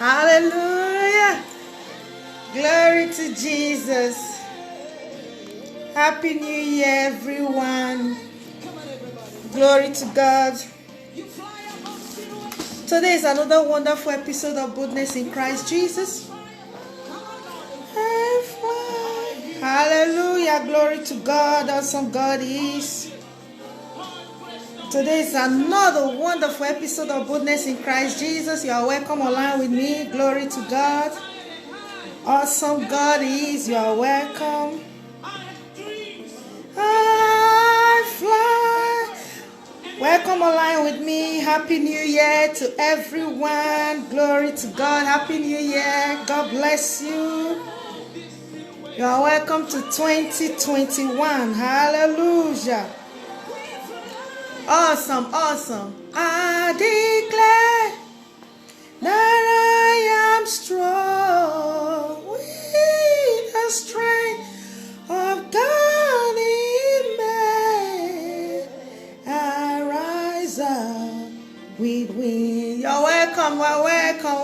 Hallelujah. Glory to Jesus. Happy New Year, everyone. Glory to God. Today is another wonderful episode of Boldness in Christ Jesus. Hallelujah. Glory to God. Awesome God is. Today is another wonderful episode of Boldness in Christ Jesus. You are welcome online with me. Glory to God. Awesome God is. You are welcome. I fly. Welcome online with me. Happy New Year to everyone. Glory to God. Happy New Year. God bless you. You are welcome to 2021. Hallelujah. Awesome, awesome. I declare that I am strong with the strength of God in me. I rise up with wings. You're welcome, welcome.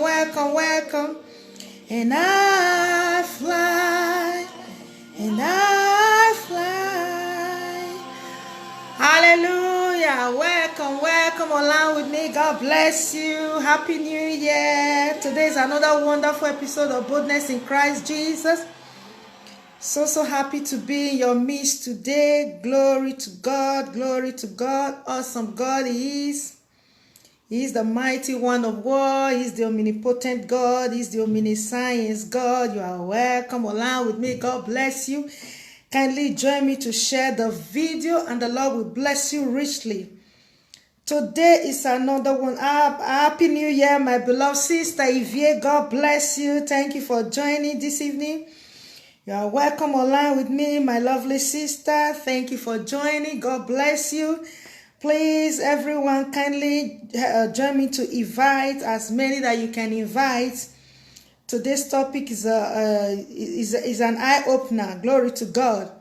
And I fly, Hallelujah. Welcome along with me. God bless you. Happy New Year. Today is another wonderful episode of Boldness in Christ Jesus. So happy to be in your midst today. Glory to God. Awesome God He is. He is the mighty one of war. He is the omnipotent God. He is the omniscience God. You are welcome along with me. God bless you. Kindly join me to share the video and the Lord will bless you richly. Today is another one. Happy New Year, my beloved sister Yvie. God bless you. Thank you for joining this evening. You are welcome online with me, my lovely sister. Thank you for joining. God bless you. Please, everyone, kindly join me to invite as many that you can invite. Today's topic is an eye-opener. Glory to God.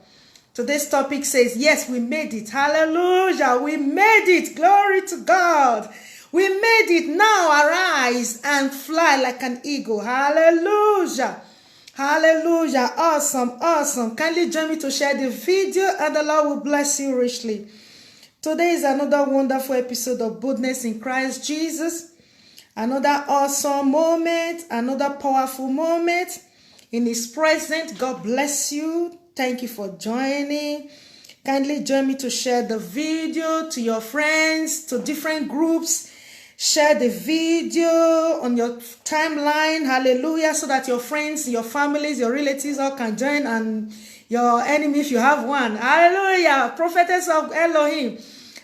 Today's topic says, yes, we made it. Hallelujah. We made it. Glory to God. We made it. Now arise and fly like an eagle. Hallelujah. Hallelujah. Awesome. Kindly join me to share the video and the Lord will bless you richly. Today is another wonderful episode of Boldness in Christ Jesus. Another awesome moment, another powerful moment in His presence. God bless you. Thank you for joining. Kindly join me to share the video to your friends, to different groups. Share the video on your timeline. Hallelujah. So that your friends, your families, your relatives all can join and your enemy if you have one. Hallelujah. Prophetess of Elohim.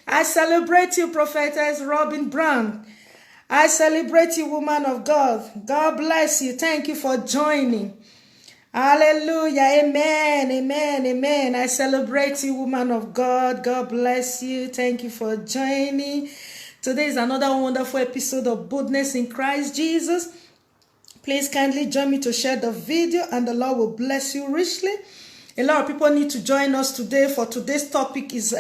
I celebrate you, Prophetess Robin Brown. I celebrate you, woman of God. God bless you. Thank you for joining. Hallelujah. Amen. I celebrate you, woman of God. God bless you. Thank you for joining. Today is another wonderful episode of Boldness in Christ Jesus. Please kindly join me to share the video and the Lord will bless you richly. A lot of people need to join us today for today's topic is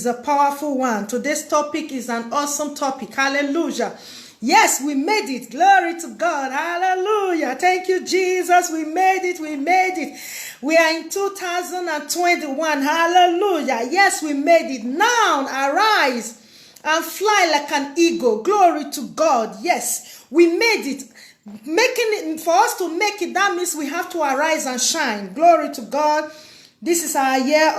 a powerful one. Today's topic is an awesome topic. Hallelujah. Yes, we made it. Glory to God. Hallelujah. Thank you, Jesus. We made it. We are in 2021. Hallelujah. Yes, we made it. Now arise and fly like an eagle. Glory to God. Yes, we made it. For us to make it, that means we have to arise and shine. Glory to God. This is our year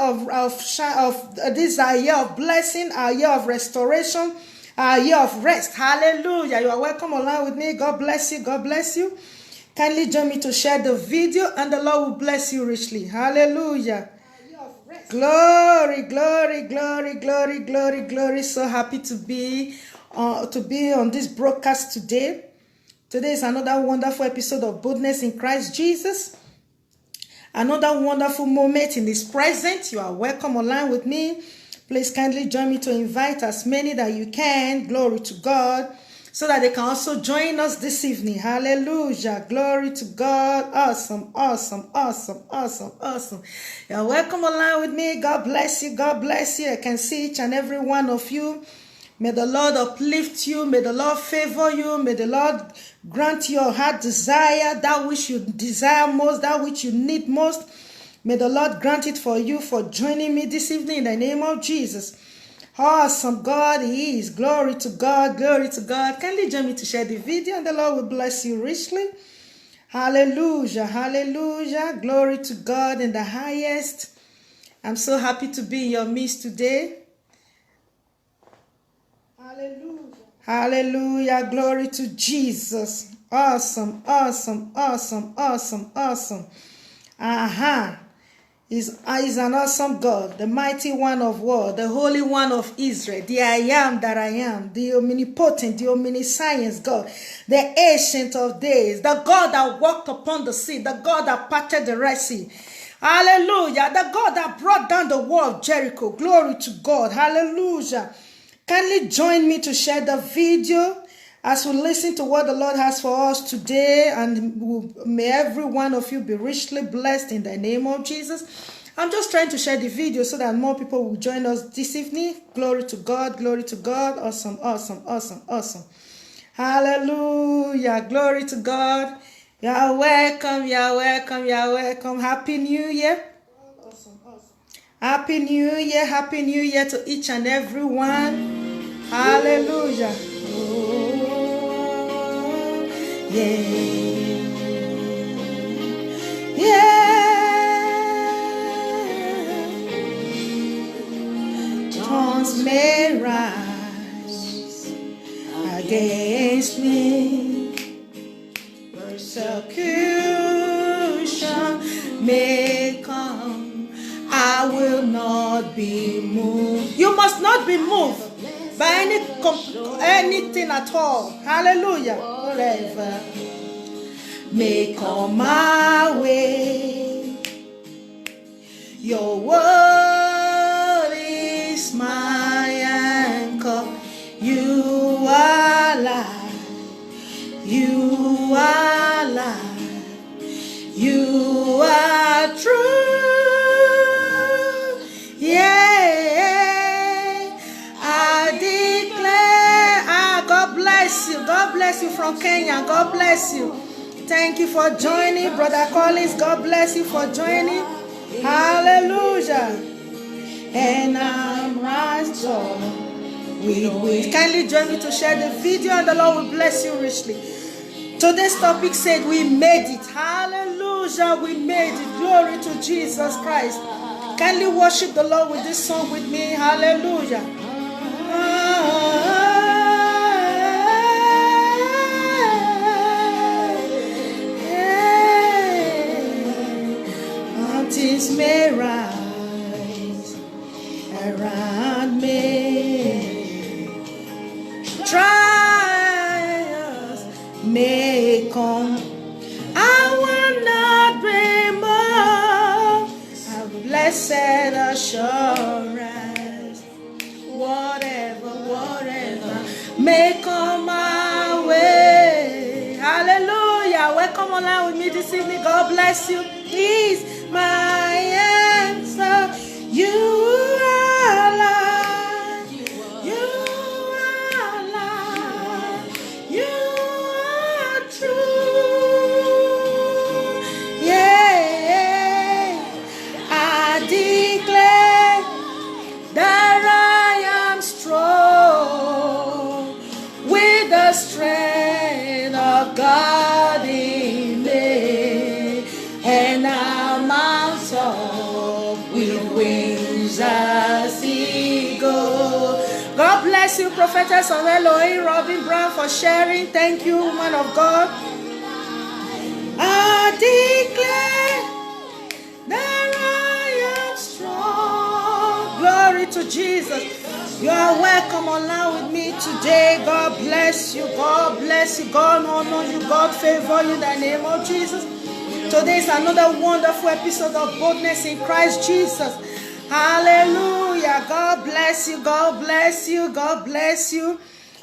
this is our year of blessing, our year of restoration, our year of rest. Hallelujah. You are welcome along with me. God bless you. Kindly join me to share the video and the Lord will bless you richly. Hallelujah. Glory. So happy to be on this broadcast today. Today is another wonderful episode of Boldness in Christ Jesus. Another wonderful moment in His presence. You are welcome online with me. Please kindly join me to invite as many that you can. Glory to God. So that they can also join us this evening. Hallelujah. Glory to God. Awesome. You are welcome online with me. God bless you. I can see each and every one of you. May the Lord uplift you. May the Lord favor you. May the Lord grant your heart desire, that which you desire most, that which you need most. May the Lord grant it for you for joining me this evening in the name of Jesus. Awesome God He is. Glory to God. Glory to God. Kindly join me to share the video and the Lord will bless you richly. Hallelujah. Hallelujah. Glory to God in the highest. I'm so happy to be in your midst today. Hallelujah. Hallelujah. Glory to Jesus. Awesome. Awesome. Awesome. Awesome. Awesome. Is an awesome God, the mighty one of war, the holy one of Israel, the I am that I am, the omnipotent, the omniscience God, the ancient of days, the God that walked upon the sea, the God that parted the Red Sea. Hallelujah. The God that brought down the wall of Jericho. Glory to God. Hallelujah. Kindly join me to share the video as we listen to what the Lord has for us today, and may every one of you be richly blessed in the name of Jesus. I'm just trying to share the video so that more people will join us this evening. Glory to God, glory to God. Awesome, awesome, awesome, awesome. Hallelujah, glory to God. You're welcome, you're welcome, you're welcome. Happy New Year. Awesome, awesome. Happy New Year, happy New Year to each and every one. Hallelujah. Yeah, yeah. Tongues may rise against me, persecution may come, I will not be moved. You must not be moved by anything at all. Hallelujah. Whatever may come my way, your word is my anchor. You are life, you are life, you are true. Yeah. God bless you from Kenya. God bless you. Thank you for joining. Brother Collins, God bless you for joining. Hallelujah. And I'm right on with. Kindly join me to share the video and the Lord will bless you richly. Today's topic said we made it. Hallelujah. We made it. Glory to Jesus Christ. Kindly worship the Lord with this song with me. Hallelujah. Mountains may rise around me, trials may come, I will not be moved. Have blessed assurance, whatever may come my way. Hallelujah. Welcome online with me this evening. God bless you. Please. My answer, you are alive, you are alive, you are true. Yeah, I declare that I am strong with the strength of God in me, and I'm with wings as eagle. God bless you, Prophetess of Elohim, Robin Brown, for sharing. Thank you, woman of God. I declare that I am strong. Glory to Jesus. You are welcome online with me today. God bless you. God bless you. God honor you. God favor you in the name of Jesus. Today is another wonderful episode of Boldness in Christ Jesus. Hallelujah. God bless you. God bless you. God bless you.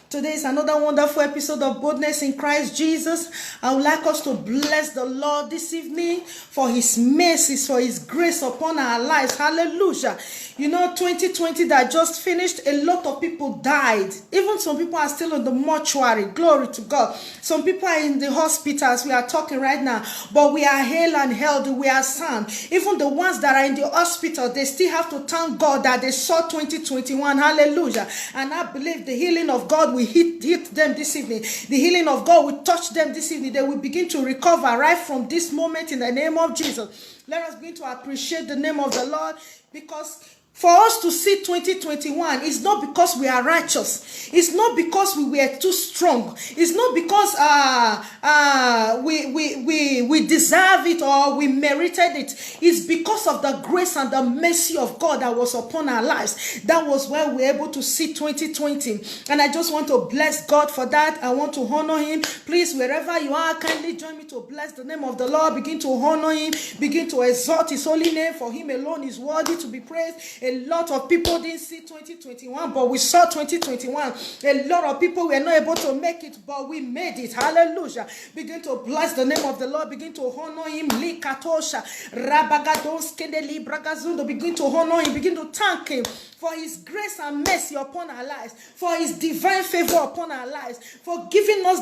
Today is another wonderful episode of Boldness in Christ Jesus. I would like us to bless the Lord this evening for his mercies, for his grace upon our lives. Hallelujah. You know, 2020 that just finished, a lot of people died. Even some people are still in the mortuary. Glory to God. Some people are in the hospitals. We are talking right now. But we are hale and healthy. We are sound. Even the ones that are in the hospital, they still have to thank God that they saw 2021. Hallelujah. And I believe the healing of God will hit them this evening. The healing of God will touch them this evening. They will begin to recover right from this moment in the name of Jesus. Let us begin to appreciate the name of the Lord, because for us to see 2021, it's not because we are righteous. It's not because we were too strong. It's not because we deserve it or we merited it. It's because of the grace and the mercy of God that was upon our lives. That was why we were able to see 2020. And I just want to bless God for that. I want to honor him. Please, wherever you are, kindly join me to bless the name of the Lord. Begin to honor him. Begin to exalt his holy name. For him alone is worthy to be praised. A lot of people didn't see 2021, but we saw 2021. A lot of people were not able to make it, but we made it. Hallelujah. Begin to bless the name of the Lord. Begin to honor him. Begin to honor him. Begin to thank him for his grace and mercy upon our lives, for his divine favor upon our lives, for giving us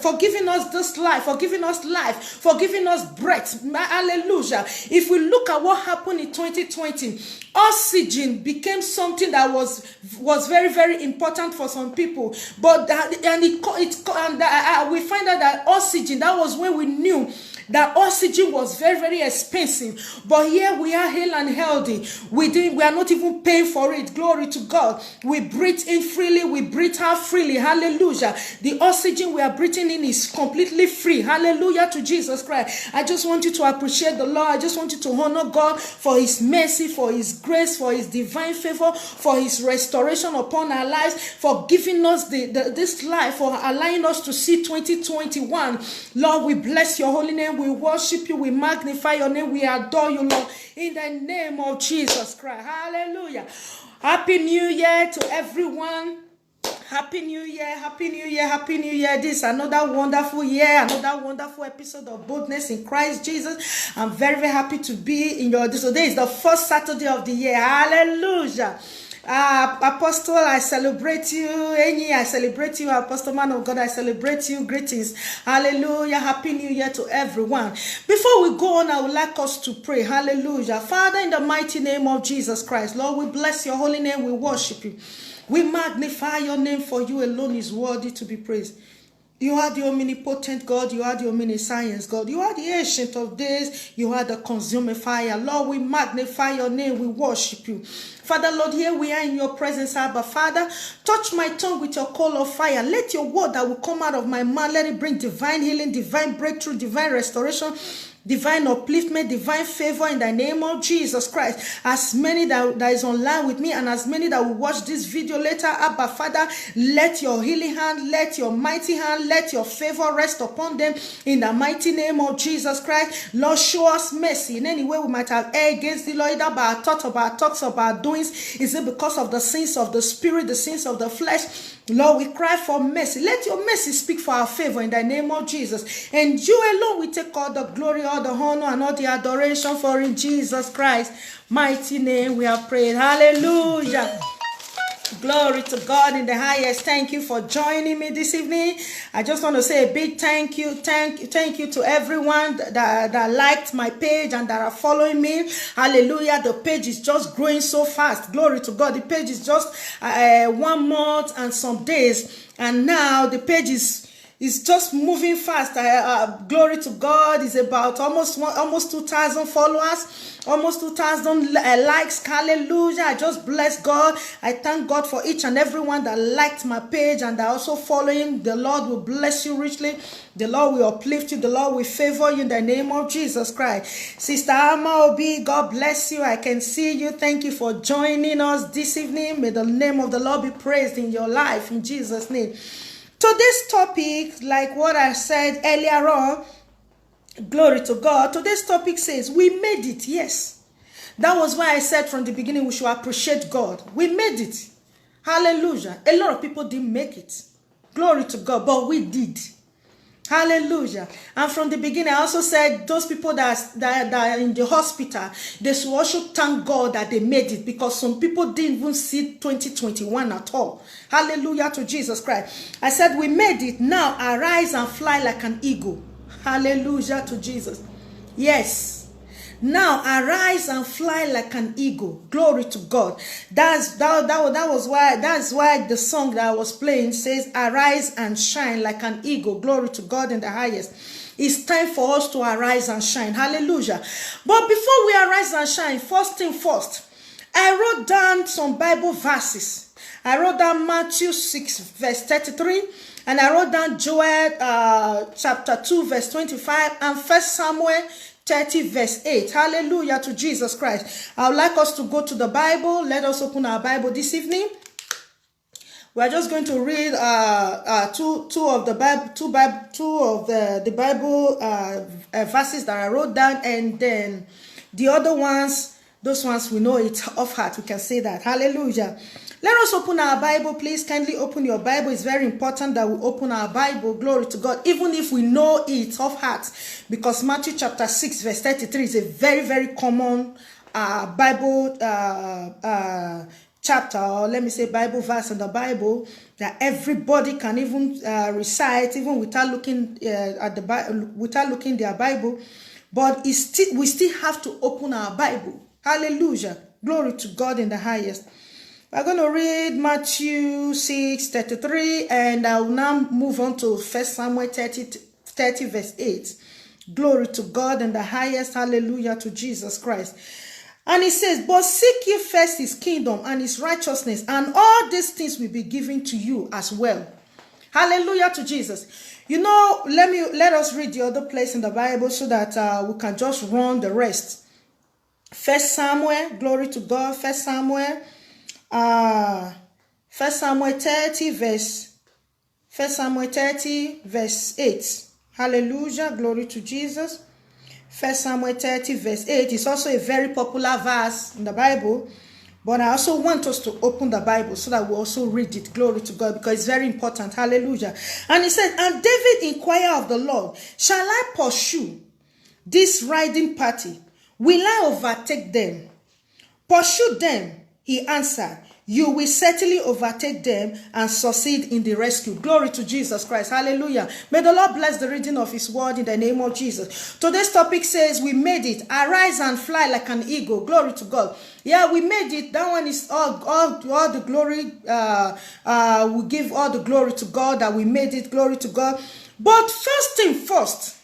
for giving us this life, for giving us life, for giving us breath. Hallelujah. If we look at what happened in 2020, oxygen became something that was very, very important for some people. But we find out that oxygen, that was when we knew that oxygen was very, very expensive. But here we are hale and healthy. We are not even paying for it. Glory to God. We breathe in freely. We breathe out freely. Hallelujah. The oxygen we are breathing in is completely free. Hallelujah to Jesus Christ. I just want you to appreciate the Lord. I just want you to honor God for his mercy, for his grace, for his divine favor, for his restoration upon our lives, for giving us this life, for allowing us to see 2021. Lord, we bless your holy name. We worship you. We magnify your name. We adore you, Lord, in the name of Jesus Christ. Hallelujah. Happy New Year to everyone. Happy New Year, Happy New Year, Happy New Year. This is another wonderful year, another wonderful episode of Boldness in Christ Jesus. I'm very, very happy to be in your... So today is the first Saturday of the year. Hallelujah. Apostle, I celebrate you. Enyi, I celebrate you. Apostle, man of God, I celebrate you. Greetings. Hallelujah. Happy New Year to everyone. Before we go on, I would like us to pray. Hallelujah. Father, in the mighty name of Jesus Christ, Lord, we bless your holy name. We worship you. We magnify your name, for you alone is worthy to be praised. You are the omnipotent God. You are the omniscience God. You are the ancient of days. You are the consuming fire. Lord, we magnify your name. We worship you. Father, Lord, here we are in your presence, Abba. Father, touch my tongue with your coal of fire. Let your word that will come out of my mouth, let it bring divine healing, divine breakthrough, divine restoration, divine upliftment, divine favor in the name of Jesus Christ. As many that is online with me and as many that will watch this video later, Abba, Father, let your healing hand, let your mighty hand, let your favor rest upon them in the mighty name of Jesus Christ. Lord, show us mercy in any way we might have erred against the Lord, either by our thoughts, or by our talks, or by our doings. Is it because of the sins of the spirit, the sins of the flesh? Lord, we cry for mercy. Let your mercy speak for our favor in the name of Jesus. And you alone we take all the glory, all the honor, and all the adoration, for in Jesus Christ mighty name we have prayed. Hallelujah. Glory to God in the highest. Thank you for joining me this evening. I just want to say a big thank you to everyone that liked my page and that are following me. Hallelujah. The page is just growing so fast. Glory to God. The page is just 1 month and some days, and now the page is just moving fast. Glory to God. It's about almost 2,000 followers, almost 2,000 likes. Hallelujah. I just bless God. I thank God for each and everyone that liked my page and that also following. The Lord will bless you richly. The Lord will uplift you. The Lord will favor you in the name of Jesus Christ. Sister Alma Obi, God bless you. I can see you. Thank you for joining us this evening. May the name of the Lord be praised in your life in Jesus' name. Today's topic, like what I said earlier on, glory to God, today's topic says, we made it, yes. That was why I said from the beginning we should appreciate God. We made it. Hallelujah. A lot of people didn't make it. Glory to God, but we did. Hallelujah. And from the beginning, I also said those people that are in the hospital, they should also thank God that they made it, because some people didn't even see 2021 at all. Hallelujah to Jesus Christ. I said we made it. Now arise and fly like an eagle. Hallelujah to Jesus. Yes. Now arise and fly like an eagle. Glory to God. That's why the song that I was playing says, arise and shine like an eagle. Glory to God in the highest. It's time for us to arise and shine. Hallelujah. But before we arise and shine, first thing first, I wrote down some Bible verses. I wrote down Matthew 6 verse 33, and I wrote down Joel chapter 2 verse 25, and 1 Samuel 30 verse 8. Hallelujah to Jesus Christ. I would like us to go to the Bible. Let us open our Bible this evening. We are just going to read two of the Bible verses that I wrote down, and then the other ones, those ones we know it off heart. We can say that. Hallelujah. Let us open our Bible, please. Kindly open your Bible. It's very important that we open our Bible. Glory to God. Even if we know it off heart, because Matthew chapter 6 verse 33 is a very, very common Bible chapter, or let me say Bible verse in the Bible, that everybody can even recite, even without looking at the Bible, without looking their Bible. But we still have to open our Bible. Hallelujah. Glory to God in the highest. We're going to read Matthew 6 33, and I will now move on to 1 Samuel 30 verse 8. Glory to God in the highest. Hallelujah to Jesus Christ. And it says, but seek ye first his kingdom and his righteousness, and all these things will be given to you as well. Hallelujah to Jesus. You know, let us read the other place in the Bible so that we can just run the rest. 1 Samuel, glory to God. 1 Samuel 30 verse 8. Hallelujah. Glory to Jesus. 1 Samuel 30 verse 8 is also a very popular verse in the Bible. But I also want us to open the Bible so that we also read it. Glory to God, because it's very important. Hallelujah. And he said, and David inquired of the Lord, shall I pursue this riding party? Will I overtake them? Pursue them, he answered. You will certainly overtake them and succeed in the rescue. Glory to Jesus Christ. Hallelujah. May the Lord bless the reading of his word in the name of Jesus. Today's topic says, we made it. Arise and fly like an eagle. Glory to God. Yeah, we made it. That one is all the glory. We give all the glory to God that we made it. Glory to God. But first thing first,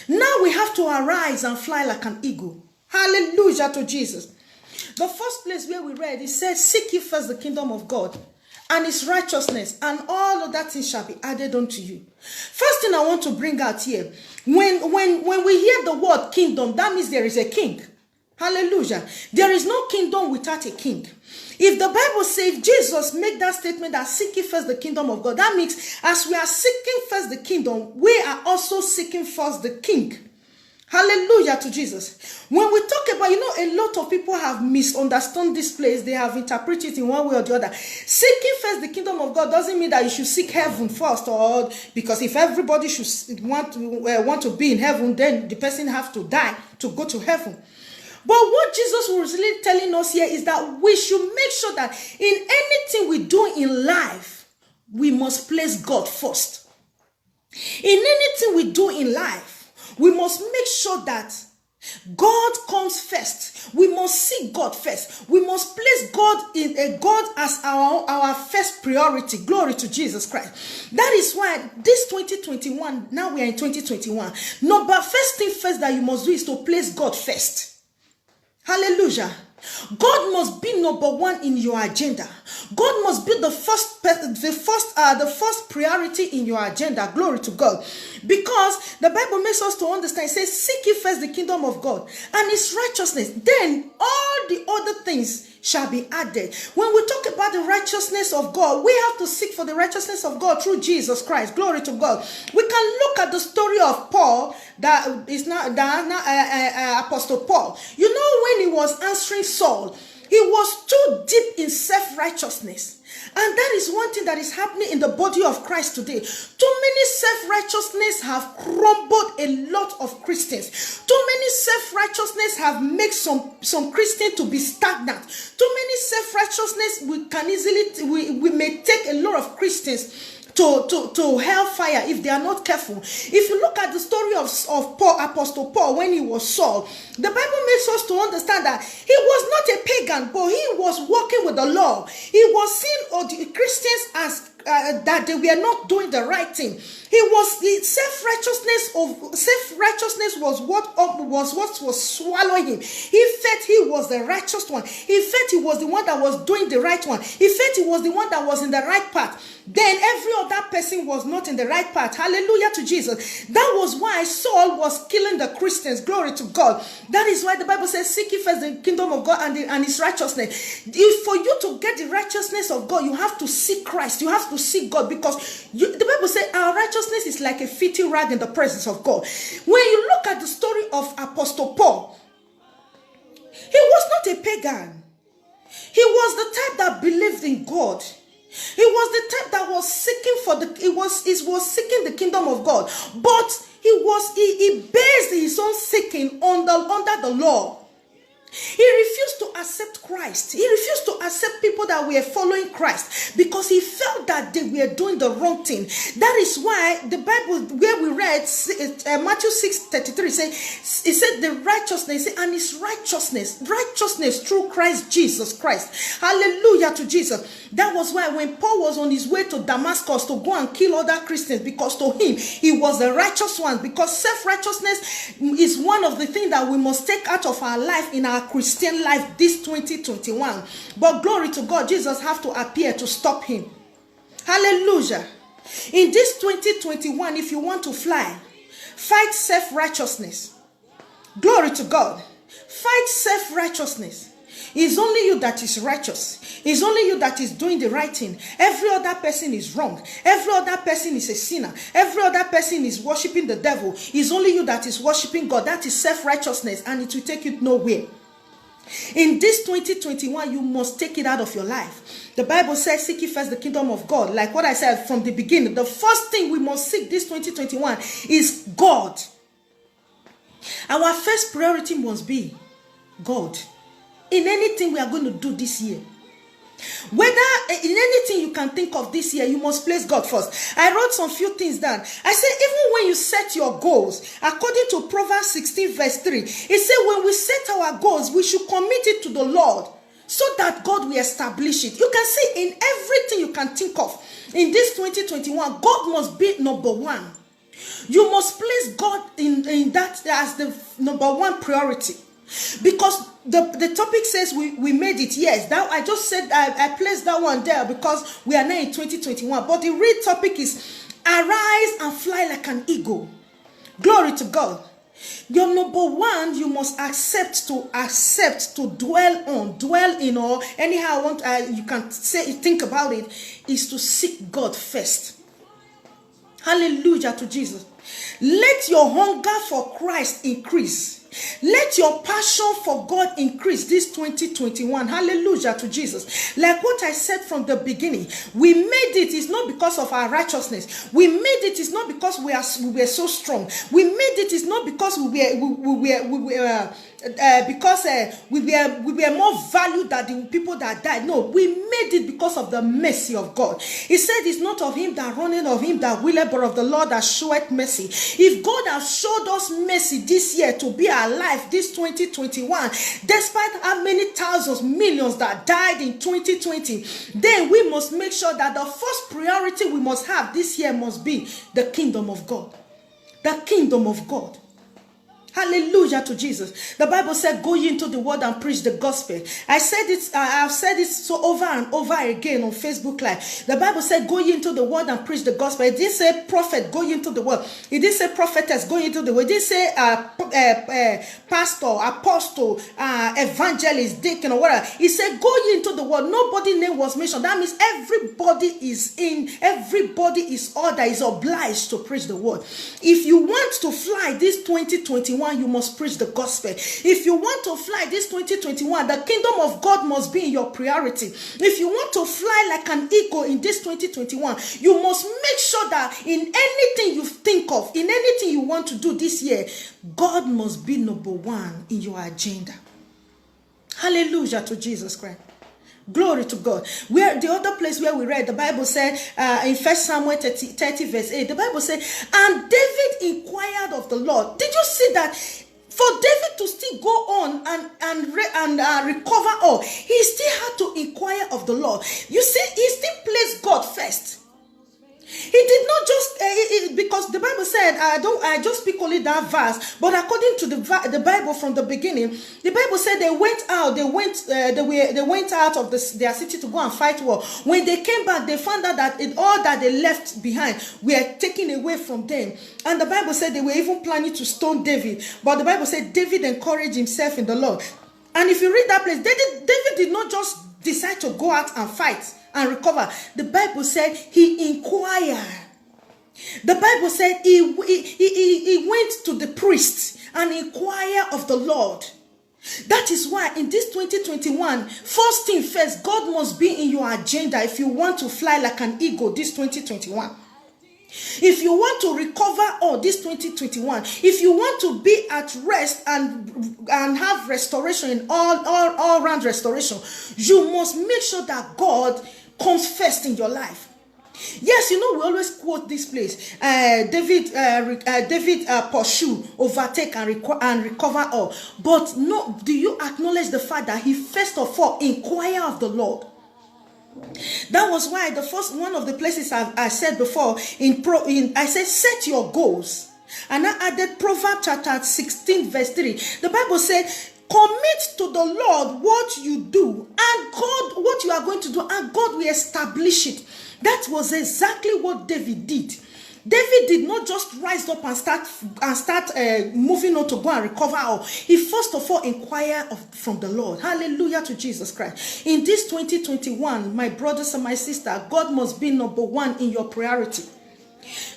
now we have to arise and fly like an eagle. Hallelujah to Jesus. The first place where we read, it says, seek ye first the kingdom of God and his righteousness, and all of that things shall be added unto you. First thing I want to bring out here, when we hear the word kingdom, that means there is a king. Hallelujah. There is no kingdom without a king. If the Bible says, Jesus make that statement that seek ye first the kingdom of God, that means as we are seeking first the kingdom, we are also seeking first the king. Hallelujah to Jesus. When we talk about, a lot of people have misunderstood this place. They have interpreted it in one way or the other. Seeking first the kingdom of God doesn't mean that you should seek heaven first, or because if everybody should want to be in heaven, then the person have to die to go to heaven. But what Jesus was really telling us here is that we should make sure that in anything we do in life, we must place God first. In anything we do in life, we must make sure that God comes first. We must seek God first. We must place God as our first priority. Glory to Jesus Christ. That is why this 2021, now we are in 2021. First thing first that you must do is to place God first. Hallelujah. God must be number one in your agenda. God must be the first priority in your agenda. Glory to God. Because the Bible makes us to understand, it says, seek ye first the kingdom of God and his righteousness. Then all the other things shall be added. When we talk about the righteousness of God, we have to seek for the righteousness of God through Jesus Christ. Glory to God. We can look at the story of Paul, that is not Apostle Paul. When he was answering Saul, He was too deep in self-righteousness. And that is one thing that is happening in the body of Christ today. Too many self-righteousness have crumbled a lot of Christians. Too many self-righteousness have made some Christians to be stagnant. Too many self-righteousness we may take a lot of Christians to hellfire if they are not careful. If you look at the story of Paul, Apostle Paul, when he was Saul, the Bible makes us to understand that he was not a pagan, but he was walking with the law. He was seeing all the Christians as that they were not doing the right thing. Self-righteousness was what was swallowing him. He felt he was the righteous one. He felt he was the one that was doing the right one. He felt he was the one that was in the right path. Then every other person was not in the right path. Hallelujah to Jesus. That was why Saul was killing the Christians. Glory to God. That is why the Bible says, seek ye first the kingdom of God and his righteousness. For you to get the righteousness of God, you have to seek Christ. You have to seek God, because the Bible says our righteousness is like a filthy rag in the presence of God. When you look at the story of Apostle Paul, he was not a pagan. He was the type that believed in God. He was the type that was seeking he was seeking the kingdom of God, but he based his own seeking under the law. He refused to accept Christ. He refused to accept people that were following Christ because he felt that they were doing the wrong thing. That is why the Bible, where we read Matthew 6:33, it said the righteousness, and his righteousness through Christ Jesus Christ. Hallelujah to Jesus. That was why when Paul was on his way to Damascus to go and kill other Christians, because to him he was the righteous one, because self-righteousness is one of the things that we must take out of our life in our Christian life this 2021. But glory to God, Jesus have to appear to stop him. Hallelujah. In this 2021, if you want to fly, fight self-righteousness. Glory to God. Fight self-righteousness. It's only you that is righteous. It's only you that is doing the right thing. Every other person is wrong. Every other person is a sinner. Every other person is worshiping the devil. It's only you that is worshiping God. That is self-righteousness, and it will take you nowhere. In this 2021, you must take it out of your life. The Bible says, seek ye first the kingdom of God. Like what I said from the beginning, the first thing we must seek this 2021 is God. Our first priority must be God. In anything we are going to do this year, whether in anything you can think of this year, you must place God first. I wrote some few things down. I said, even when you set your goals, according to Proverbs 16 verse 3, it said when we set our goals, we should commit it to the Lord so that God will establish it. You can see in everything you can think of in this 2021, God must be number one. You must place God in that as the number one priority. Because the topic says we made it. Yes, that I just said I placed that one there because we are now in 2021. But the real topic is arise and fly like an eagle. Glory to God. Your number one, you must accept to dwell in, or anyhow you can think about it, is to seek God first. Hallelujah to Jesus. Let your hunger for Christ increase. Let your passion for God increase this 2021. Hallelujah to Jesus. Like what I said from the beginning, we made it. It's not because of our righteousness. We made it. It's not because we were so strong. We made it. It's not because we were more valued than the people that died. No, we made it because of the mercy of God. He said it's not of him that runneth, of him that willeth, but of the Lord that showeth mercy. If God has showed us mercy this year to be alive this 2021, despite how many thousands, millions that died in 2020, then we must make sure that the first priority we must have this year must be the kingdom of God. The kingdom of God. Hallelujah to Jesus. The Bible said, go ye into the world and preach the gospel. I've said it so over and over again on Facebook Live. The Bible said, go ye into the world and preach the gospel. It didn't say prophet, go ye into the world. It didn't say prophetess, go into the world. It didn't say pastor, apostle, evangelist, deacon, or whatever. He said, go ye into the world. Nobody's name was mentioned. That means everybody is ordered, is obliged to preach the word. If you want to fly this 2021, 2021, you must preach the gospel. If you want to fly this 2021, the kingdom of God must be in your priority. If you want to fly like an eagle in this 2021, you must make sure that in anything you think of, in anything you want to do this year, God must be number one in your agenda. Hallelujah to Jesus Christ. Glory to God. Where the other place where we read, the Bible said in 1 Samuel 30 verse 8, the Bible said, and David inquired of the Lord. Did you see that? For David to still go on and recover all, he still had to inquire of the Lord. You see, he still placed God first. He did not just because the Bible said, I just speak only that verse, but according to the Bible from the beginning, the Bible said they went out of their city to go and fight war. When they came back, they found out that all that they left behind were taken away from them. And the Bible said they were even planning to stone David, but the Bible said David encouraged himself in the Lord. And if you read that place, David did not just decide to go out and fight and recover. The Bible said he inquired. The Bible said he went to the priest and inquired of the Lord. That is why in this 2021, first thing first, God must be in your agenda if you want to fly like an eagle this 2021. If you want to recover all this 2021, if you want to be at rest and have restoration in all round restoration, you must make sure that God comes first in your life. Yes, you know, we always quote this place. David pursue, overtake, and recover all. But no, do you acknowledge the fact that he first of all inquire of the Lord? That was why the first one of the places I said before I said set your goals, and I added Proverbs chapter 16 verse 3. The Bible said, commit to the Lord what you do, and God what you are going to do, and God will establish it. That was exactly what David did. David did not just rise up and start moving on to go and recover all. He first of all inquired from the Lord. Hallelujah to Jesus Christ. In this 2021, my brothers and my sisters, God must be number one in your priority.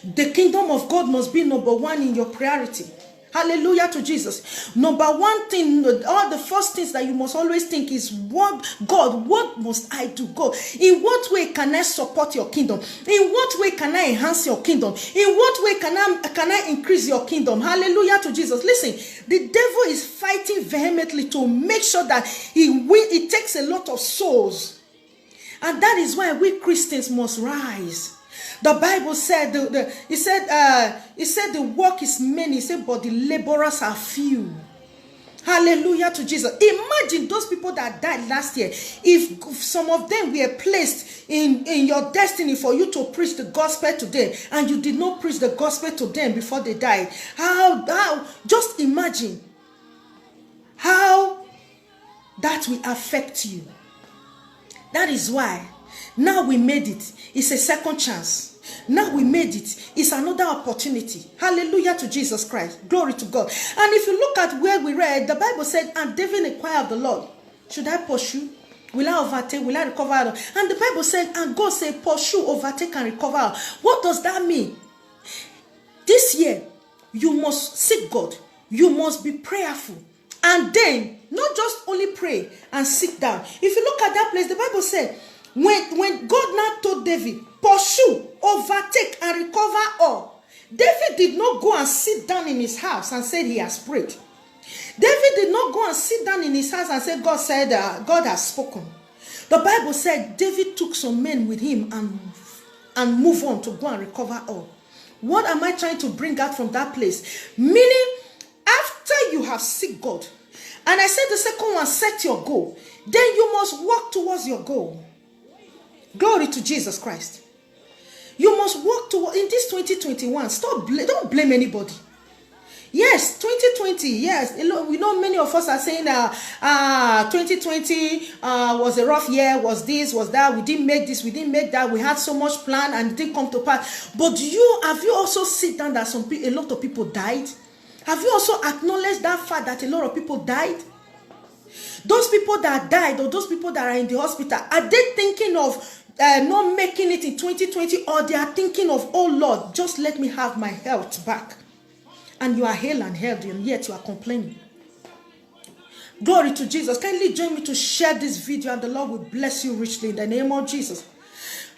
The kingdom of God must be number one in your priority. Hallelujah to Jesus. Number one thing, all the first things that you must always think is, what must I do? God, in what way can I support your kingdom? In what way can I enhance your kingdom? In what way can I increase your kingdom? Hallelujah to Jesus. Listen, the devil is fighting vehemently to make sure that it takes a lot of souls. And that is why we Christians must rise. The Bible said, it said the work is many, it said, but the laborers are few. Hallelujah to Jesus. Imagine those people that died last year. If some of them were placed in your destiny for you to preach the gospel to them, and you did not preach the gospel to them before they died, how just imagine how that will affect you. That is why now we made it. It's a second chance. Now we made it. It's another opportunity. Hallelujah to Jesus Christ. Glory to God. And if you look at where we read, the Bible said, and David inquired of the Lord, should I pursue? Will I overtake? Will I recover? And the Bible said, and God said, pursue, overtake, and recover. What does that mean? This year, you must seek God. You must be prayerful. And then, not just only pray and sit down. If you look at that place, the Bible said, when God now told David, pursue, overtake, and recover all, David did not go and sit down in his house and said he has prayed. David did not go and sit down in his house and say, God has spoken. The Bible said David took some men with him and move on to go and recover all. What am I trying to bring out from that place? Meaning, after you have seek God, and I said the second one, set your goal, then you must work towards your goal. Glory to Jesus Christ. You must work toward in this 2021. Don't blame anybody. Yes, 2020. Yes, we know many of us are saying 2020 was a rough year. Was this? Was that? We didn't make this. We didn't make that. We had so much plan and it didn't come to pass. But have you also sit down that a lot of people died? Have you also acknowledged that fact that a lot of people died? Those people that died, or those people that are in the hospital, are they thinking of not making it in 2020, or they are thinking of, oh Lord, just let me have my health back? and you are hale and healthy, and yet you are complaining. Glory to Jesus. Kindly join me to share this video, and the Lord will bless you richly in the name of Jesus.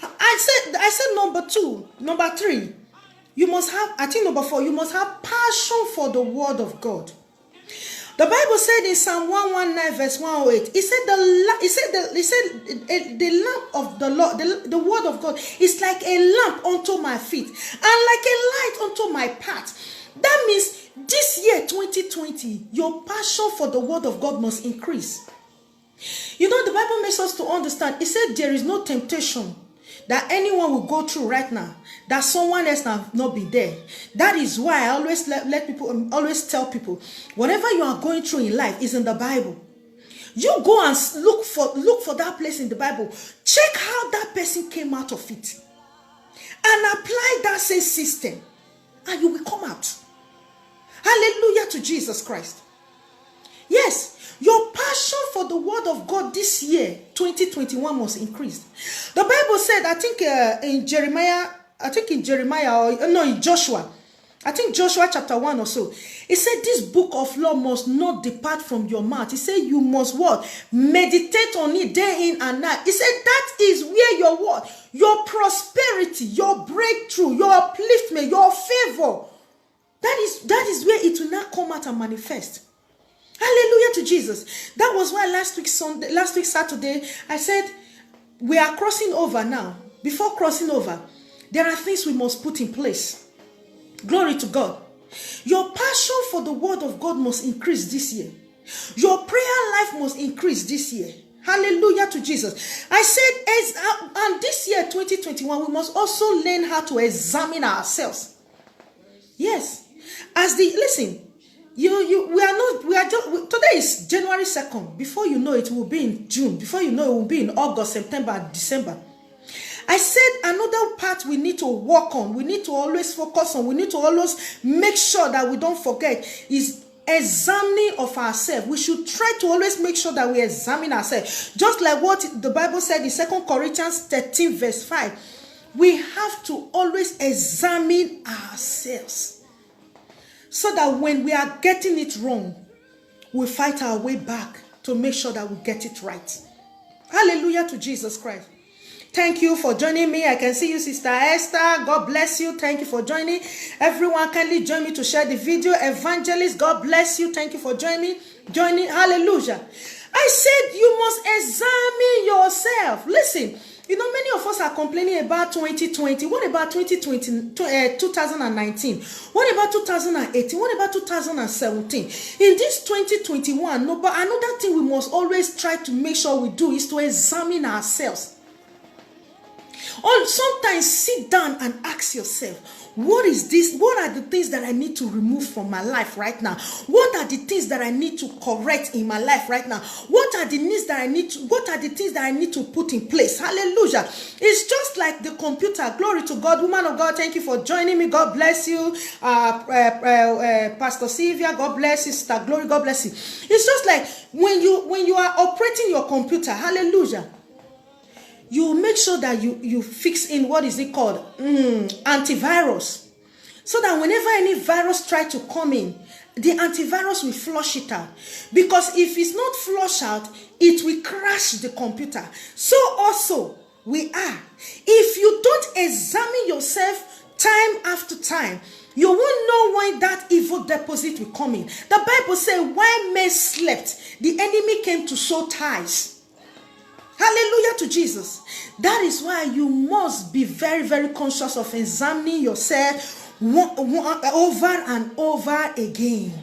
I said number 3, you must have, I think number 4, you must have passion for the word of God. The Bible said in Psalm 119 verse 108, it said the lamp of the Lord, the word of God is like a lamp unto my feet and like a light unto my path. That means this year 2020, your passion for the word of God must increase. You know, the Bible makes us to understand. It said there is no temptation that anyone will go through right now that someone else have not been there. That is why I always always tell people, whatever you are going through in life is in the Bible. You go and look for that place in the Bible. Check how that person came out of it, and apply that same system, and you will come out. Hallelujah to Jesus Christ. Yes, your passion for the word of God this year, 2021, must increase. The Bible said, I think in Joshua, I think Joshua chapter 1 or so, it said this book of law must not depart from your mouth. It said you must what? Meditate on it day in and night. It said that is where your what? Your prosperity, your breakthrough, your upliftment, your favor, that is where it will not come out and manifest. Hallelujah to Jesus. That was why last week Saturday, I said we are crossing over now. Before crossing over, there are things we must put in place. Glory to God. Your passion for the word of God must increase this year. Your prayer life must increase this year. Hallelujah to Jesus. I said, and this year 2021, we must also learn how to examine ourselves. Yes. Listen, today is January 2nd. Before you know it will be in June. Before you know it will be in August, September, December. I said another part we need to work on, we need to always focus on, we need to always make sure that we don't forget is examining of ourselves. We should try to always make sure that we examine ourselves. Just like what the Bible said in 2 Corinthians 13 verse 5. We have to always examine ourselves, so that when we are getting it wrong, we fight our way back to make sure that we get it right. Hallelujah to Jesus Christ. Thank you for joining me. I can see you, Sister Esther. God bless you. Thank you for joining. Everyone, kindly join me to share the video. Evangelist, God bless you. Thank you for joining. Hallelujah. I said you must examine yourself. Listen, you know, many of us are complaining about 2020. What about 2019? What about 2018? What about 2017? In this 2021, but another thing we must always try to make sure we do is to examine ourselves. Or sometimes sit down and ask yourself, what is this? What are the things that I need to remove from my life right now? What are the things that I need to correct in my life right now? What are the things that I need to put in place? Hallelujah. It's just like the computer. Glory to God. Woman of God, thank you for joining me. God bless you. Pastor Sylvia, God bless you. Sister Glory, God bless you. It's just like when you are operating your computer. Hallelujah. You make sure that you fix in, what is it called? Antivirus. So that whenever any virus tries to come in, the antivirus will flush it out. Because if it's not flushed out, it will crash the computer. So also, we are. If you don't examine yourself time after time, you won't know when that evil deposit will come in. The Bible says, while men slept, the enemy came to sow ties. Hallelujah to Jesus. That is why you must be very, very conscious of examining yourself over and over again.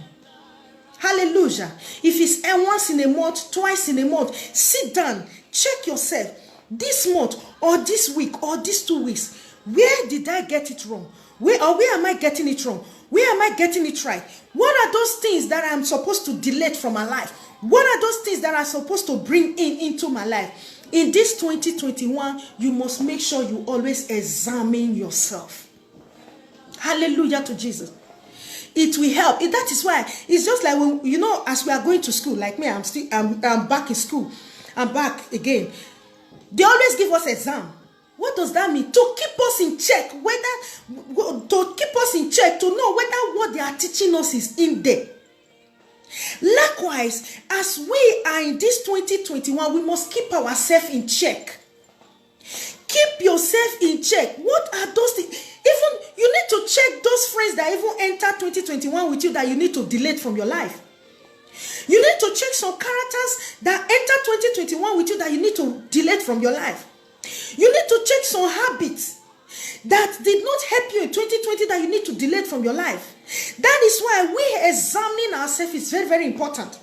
Hallelujah. If it's once in a month, twice in a month, sit down, check yourself. This month or this week or these 2 weeks, where did I get it wrong? Where am I getting it wrong? Where am I getting it right? What are those things that I'm supposed to delete from my life? What are those things that I'm supposed to bring into my life? In this 2021, you must make sure you always examine yourself. Hallelujah to Jesus. It will help. That is why it's just like when, you know, as we are going to school, like me, I'm back in school. I'm back again. They always give us exam. What does that mean? To keep us in check, to keep us in check, to know whether what they are teaching us is in there. Likewise, as we are in this 2021, we must keep ourselves in check. Keep yourself in check. What are those things? Even you need to check those friends that even enter 2021 with you that you need to delete from your life. You need to check some characters that enter 2021 with you that you need to delete from your life. You need to check some habits that did not help you in 2020 that you need to delete from your life. That is why we examining ourselves is very, very important.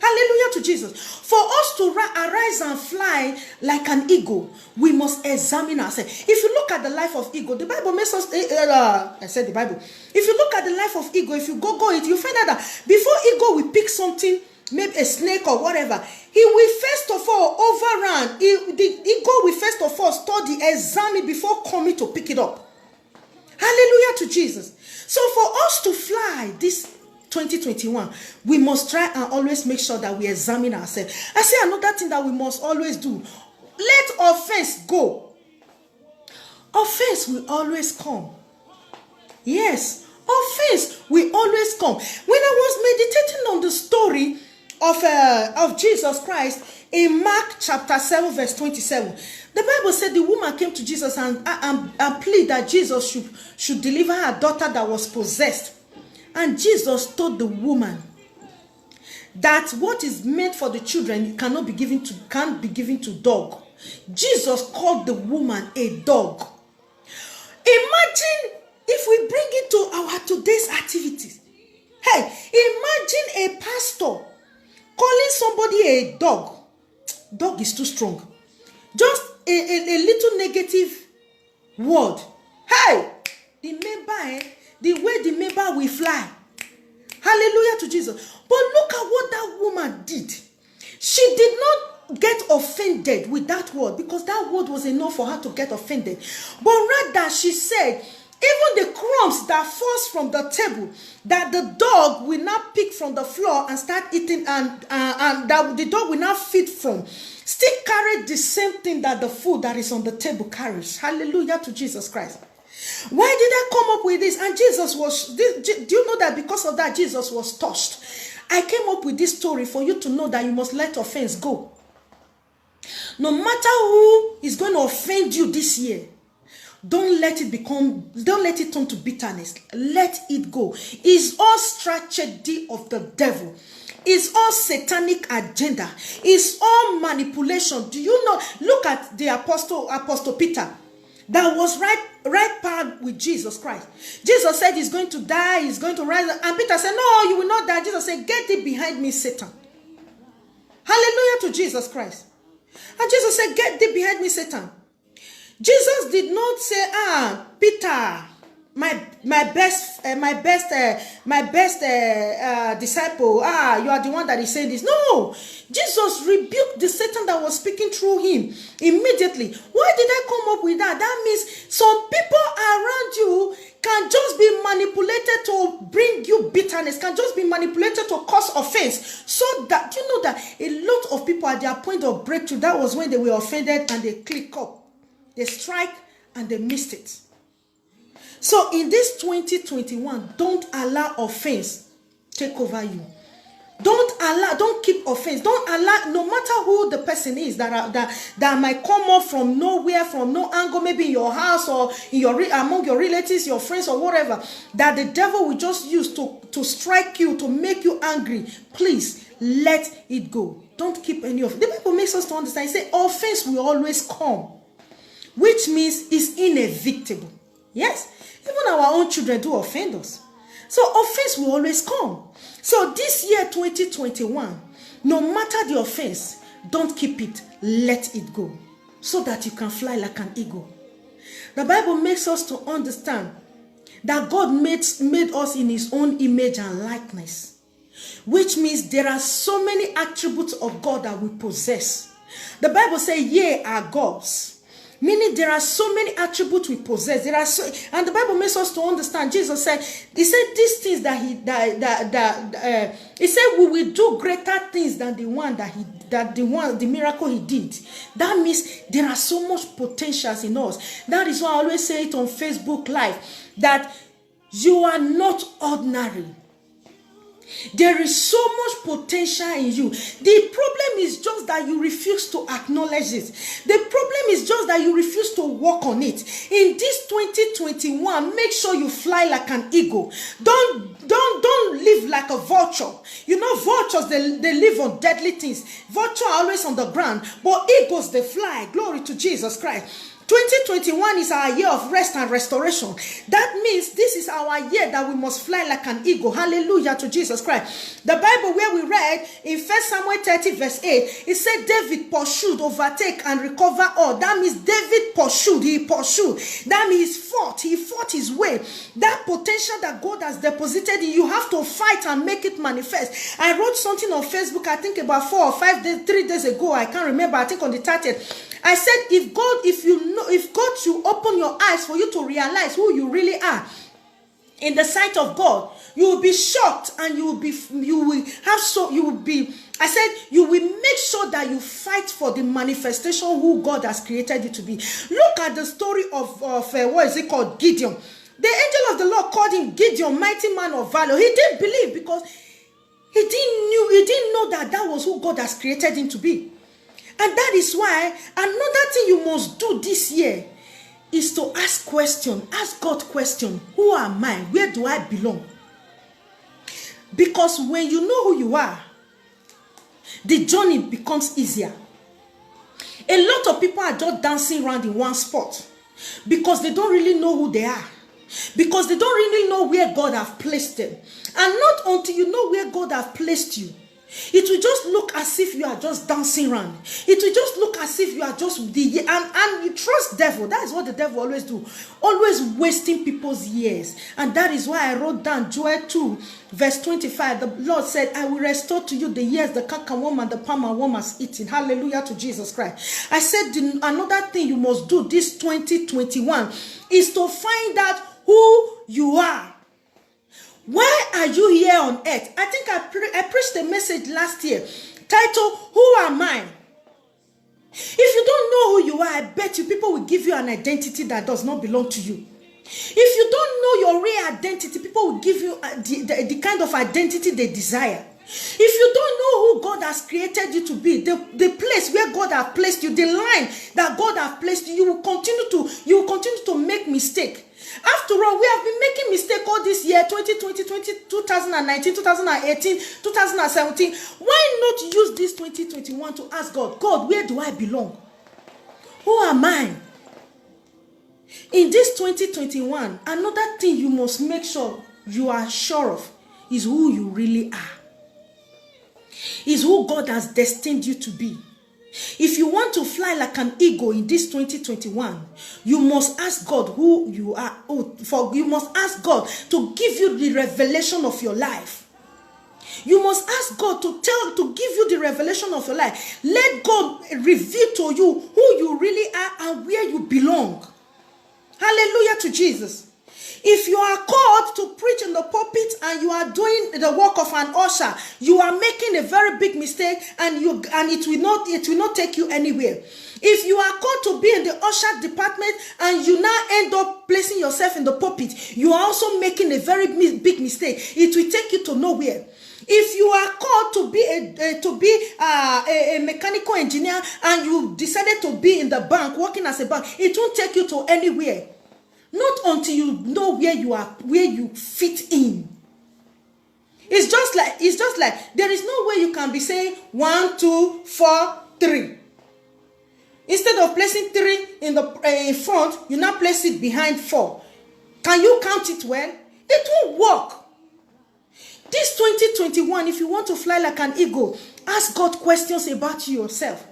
Hallelujah to Jesus. For us to arise and fly like an eagle, we must examine ourselves. If you look at the life of eagle, the Bible makes us, I said the Bible. If you look at the life of eagle, if you go it, you find out that before eagle will pick something, maybe a snake or whatever, he will first of all overrun. The eagle will first of all study, examine before coming to pick it up. Hallelujah to Jesus. So for us to fly this 2021, we must try and always make sure that we examine ourselves. I say another thing that we must always do. Let offense go. Offense will always come. Yes, offense will always come. When I was meditating on the story of Jesus Christ in Mark chapter 7 verse 27, the Bible said the woman came to Jesus and pleaded that Jesus should deliver her daughter that was possessed. And Jesus told the woman that what is meant for the children can't be given to dog. Jesus called the woman a dog. Imagine if we bring it to our today's activities. Hey, imagine a pastor calling somebody a dog. Dog is too strong. Just a little negative word. Hey, the way the member will fly. Hallelujah to Jesus. But look at what that woman did. She did not get offended with that word because that word was enough for her to get offended. But rather she said, even the crumbs that falls from the table, that the dog will not pick from the floor and start eating, and that the dog will not feed from, still carry the same thing that the food that is on the table carries. Hallelujah to Jesus Christ. Why did I come up with this? And Jesus was, do you know that because of that, Jesus was touched? I came up with this story for you to know that you must let offense go. No matter who is going to offend you this year, don't let it turn to bitterness. Let it go. It's all strategy of the devil. It's all satanic agenda. It's all manipulation. Do you know? Look at the Apostle Peter. That was right part with Jesus Christ. Jesus said he's going to die, he's going to rise. And Peter said, no, you will not die. Jesus said, get thee behind me, Satan. Hallelujah to Jesus Christ. And Jesus said, get thee behind me, Satan. Jesus did not say, Peter, my best disciple, you are the one that is saying this. No, Jesus rebuked the Satan that was speaking through him immediately. Why did I come up with that? That means some people around you can just be manipulated to bring you bitterness, can just be manipulated to cause offense. So that, you know that a lot of people at their point of breakthrough, that was when they were offended and they click up. They strike and they missed it. So in this 2021, don't allow offense take over you. Don't keep offense. Don't allow, no matter who the person is that might come up from nowhere, from no angle, maybe in your house or in among your relatives, your friends or whatever, that the devil will just use to strike you, to make you angry. Please let it go. Don't keep any of it. The Bible makes us to understand. It says offense will always come, which means it's inevitable. Yes, even our own children do offend us. So offense will always come. So this year 2021, no matter the offense, don't keep it. Let it go so that you can fly like an eagle. The Bible makes us to understand that God made us in his own image and likeness, which means there are so many attributes of God that we possess. The Bible says, ye are gods. Meaning there are so many attributes we possess. And the Bible makes us to understand. Jesus said, he said these things he said we will do greater things than the miracle he did. That means there are so much potentials in us. That is why I always say it on Facebook Live, that you are not ordinary. There is so much potential in you. The problem is just that you refuse to acknowledge it. The problem is just that you refuse to work on it. In this 2021, make sure you fly like an eagle. Don't live like a vulture. You know, vultures, they live on deadly things. Vultures are always on the ground, but eagles, they fly. Glory to Jesus Christ. 2021 is our year of rest and restoration. That means this is our year that we must fly like an eagle. Hallelujah to Jesus Christ. The Bible where we read in 1 Samuel 30 verse 8, it said David pursued, overtake, and recover all. That means David pursued, he pursued. That means he fought his way. That potential that God has deposited in you, have to fight and make it manifest. I wrote something on Facebook, I think about 4 or 5 days, 3 days ago, I can't remember, I think on the 30th. I said, if God should open your eyes for you to realize who you really are in the sight of God, you will be shocked, and you will make sure that you fight for the manifestation who God has created you to be. Look at the story of what is it called? Gideon. The angel of the Lord called him Gideon, mighty man of valor. He didn't believe because he didn't know that was who God has created him to be. And that is why another thing you must do this year is to ask God question. Who am I? Where do I belong? Because when you know who you are, the journey becomes easier. A lot of people are just dancing around in one spot because they don't really know who they are. Because they don't really know where God has placed them. And not until you know where God has placed you, it will just look as if you are just dancing around. It will just look as if you are just and you trust devil. That is what the devil always do. Always wasting people's years. And that is why I wrote down Joel 2 verse 25. The Lord said, I will restore to you the years the cankerworm and the palmer worm has eaten. Hallelujah to Jesus Christ. I said another thing you must do this 2021 is to find out who you are. Why are you here on earth? I think I preached a message last year titled, Who Am I? If you don't know who you are, I bet you people will give you an identity that does not belong to you. If you don't know your real identity, people will give you the kind of identity they desire. If you don't know who God has created you to be, the place where God has placed you, the line that God has placed you, you will continue to make mistake. After all, we have been making mistakes all this year, 2020, 2019, 2018, 2017. Why not use this 2021 to ask God, where do I belong? Who am I? In this 2021, another thing you must make sure you are sure of is who you really are. Is who God has destined you to be. If you want to fly like an eagle in this 2021, you must ask God who you are. You must ask God to give you the revelation of your life. You must ask God to give you the revelation of your life. Let God reveal to you who you really are and where you belong. Hallelujah to Jesus. If you are called to preach in the pulpit and you are doing the work of an usher, you are making a very big mistake, and it will not take you anywhere. If you are called to be in the usher department and you now end up placing yourself in the pulpit, you are also making a very big mistake. It will take you to nowhere. If you are called to be a mechanical engineer and you decided to be in the bank, working as a bank, it won't take you to anywhere. Not until you know where you are, where you fit in. It's just like there is no way you can be saying 1, 2, 4, 3. Instead of placing 3 in front, you now place it behind 4. Can you count it well? It won't work. This 2021, if you want to fly like an eagle, ask God questions about yourself.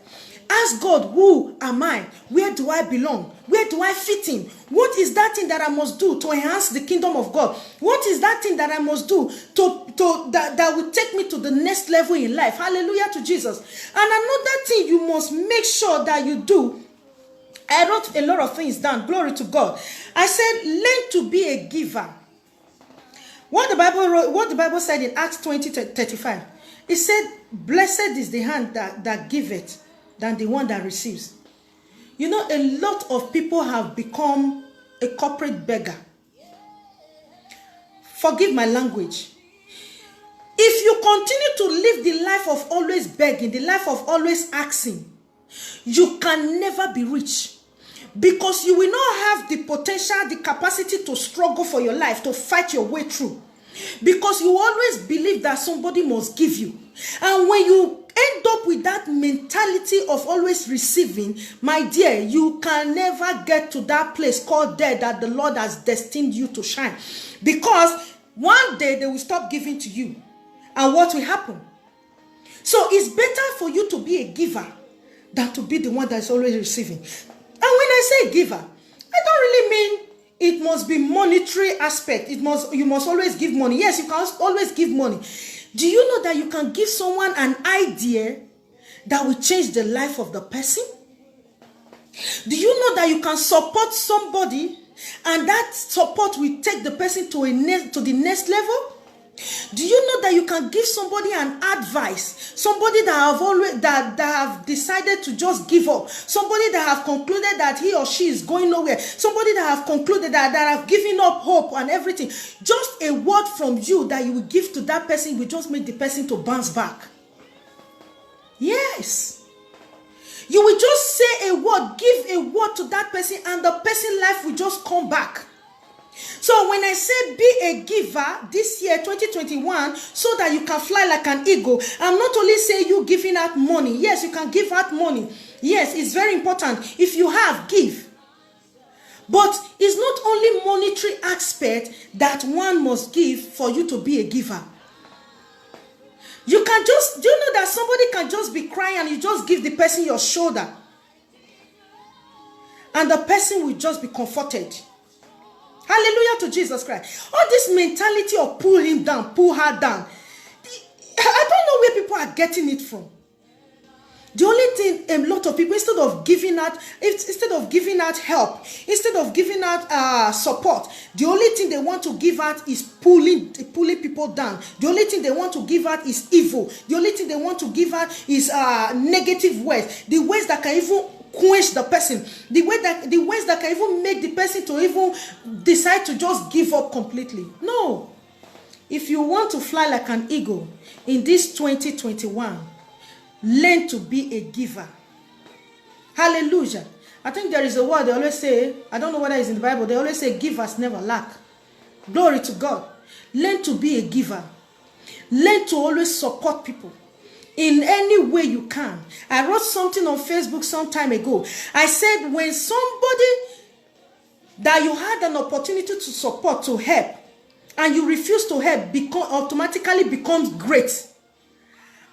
Ask God, who am I? Where do I belong? Where do I fit in? What is that thing that I must do to enhance the kingdom of God? What is that thing that I must do that will take me to the next level in life? Hallelujah to Jesus. And another thing you must make sure that you do I wrote a lot of things down. Glory to God. I said, learn to be a giver. What the Bible said in Acts 20:35, it said, blessed is the hand that giveth than the one that receives. You know, a lot of people have become a corporate beggar. Forgive my language. If you continue to live the life of always begging, the life of always asking, you can never be rich. Because you will not have the potential, the capacity to struggle for your life, to fight your way through. Because you always believe that somebody must give you. And when you end up with that mentality of always receiving, my dear, you can never get to that place called there that the Lord has destined you to shine. Because one day they will stop giving to you. And what will happen? So it's better for you to be a giver than to be the one that is always receiving. And when I say giver, I don't really mean it must be monetary aspect. You must always give money. Yes, you can always give money. Do you know that you can give someone an idea that will change the life of the person? Do you know that you can support somebody and that support will take the person to the next level? Do you know that you can give somebody an advice? Somebody that have decided to just give up. Somebody that have concluded that he or she is going nowhere. Somebody that have concluded that have given up hope and everything. Just a word from you that you will give to that person will just make the person to bounce back. Yes. You will just say a word, give a word to that person, and the person's life will just come back. So when I say be a giver this year 2021 so that you can fly like an eagle, I'm not only saying you giving out money. Yes, you can give out money. Yes, it's very important. If you have, give. But it's not only monetary aspect that one must give for you to be a giver. You can just, do you know that somebody can just be crying and you just give the person your shoulder and the person will just be comforted. Hallelujah to Jesus Christ. All this mentality of pull him down, pull her down. I don't know where people are getting it from. The only thing a lot of people, instead of giving out help, instead of giving out support, the only thing they want to give out is pulling people down. The only thing they want to give out is evil. The only thing they want to give out is negative words. The words that can even quench the person, the ways that can even make the person to even decide to just give up completely. No. If you want to fly like an eagle in this 2021, learn to be a giver. Hallelujah. I think there is a word they always say, I don't know whether it's in the Bible, they always say givers never lack. Glory to God. Learn to be a giver. Learn to always support people in any way you can. I wrote something on Facebook some time ago. I said when somebody that you had an opportunity to support, to help, and you refuse to help, automatically becomes great.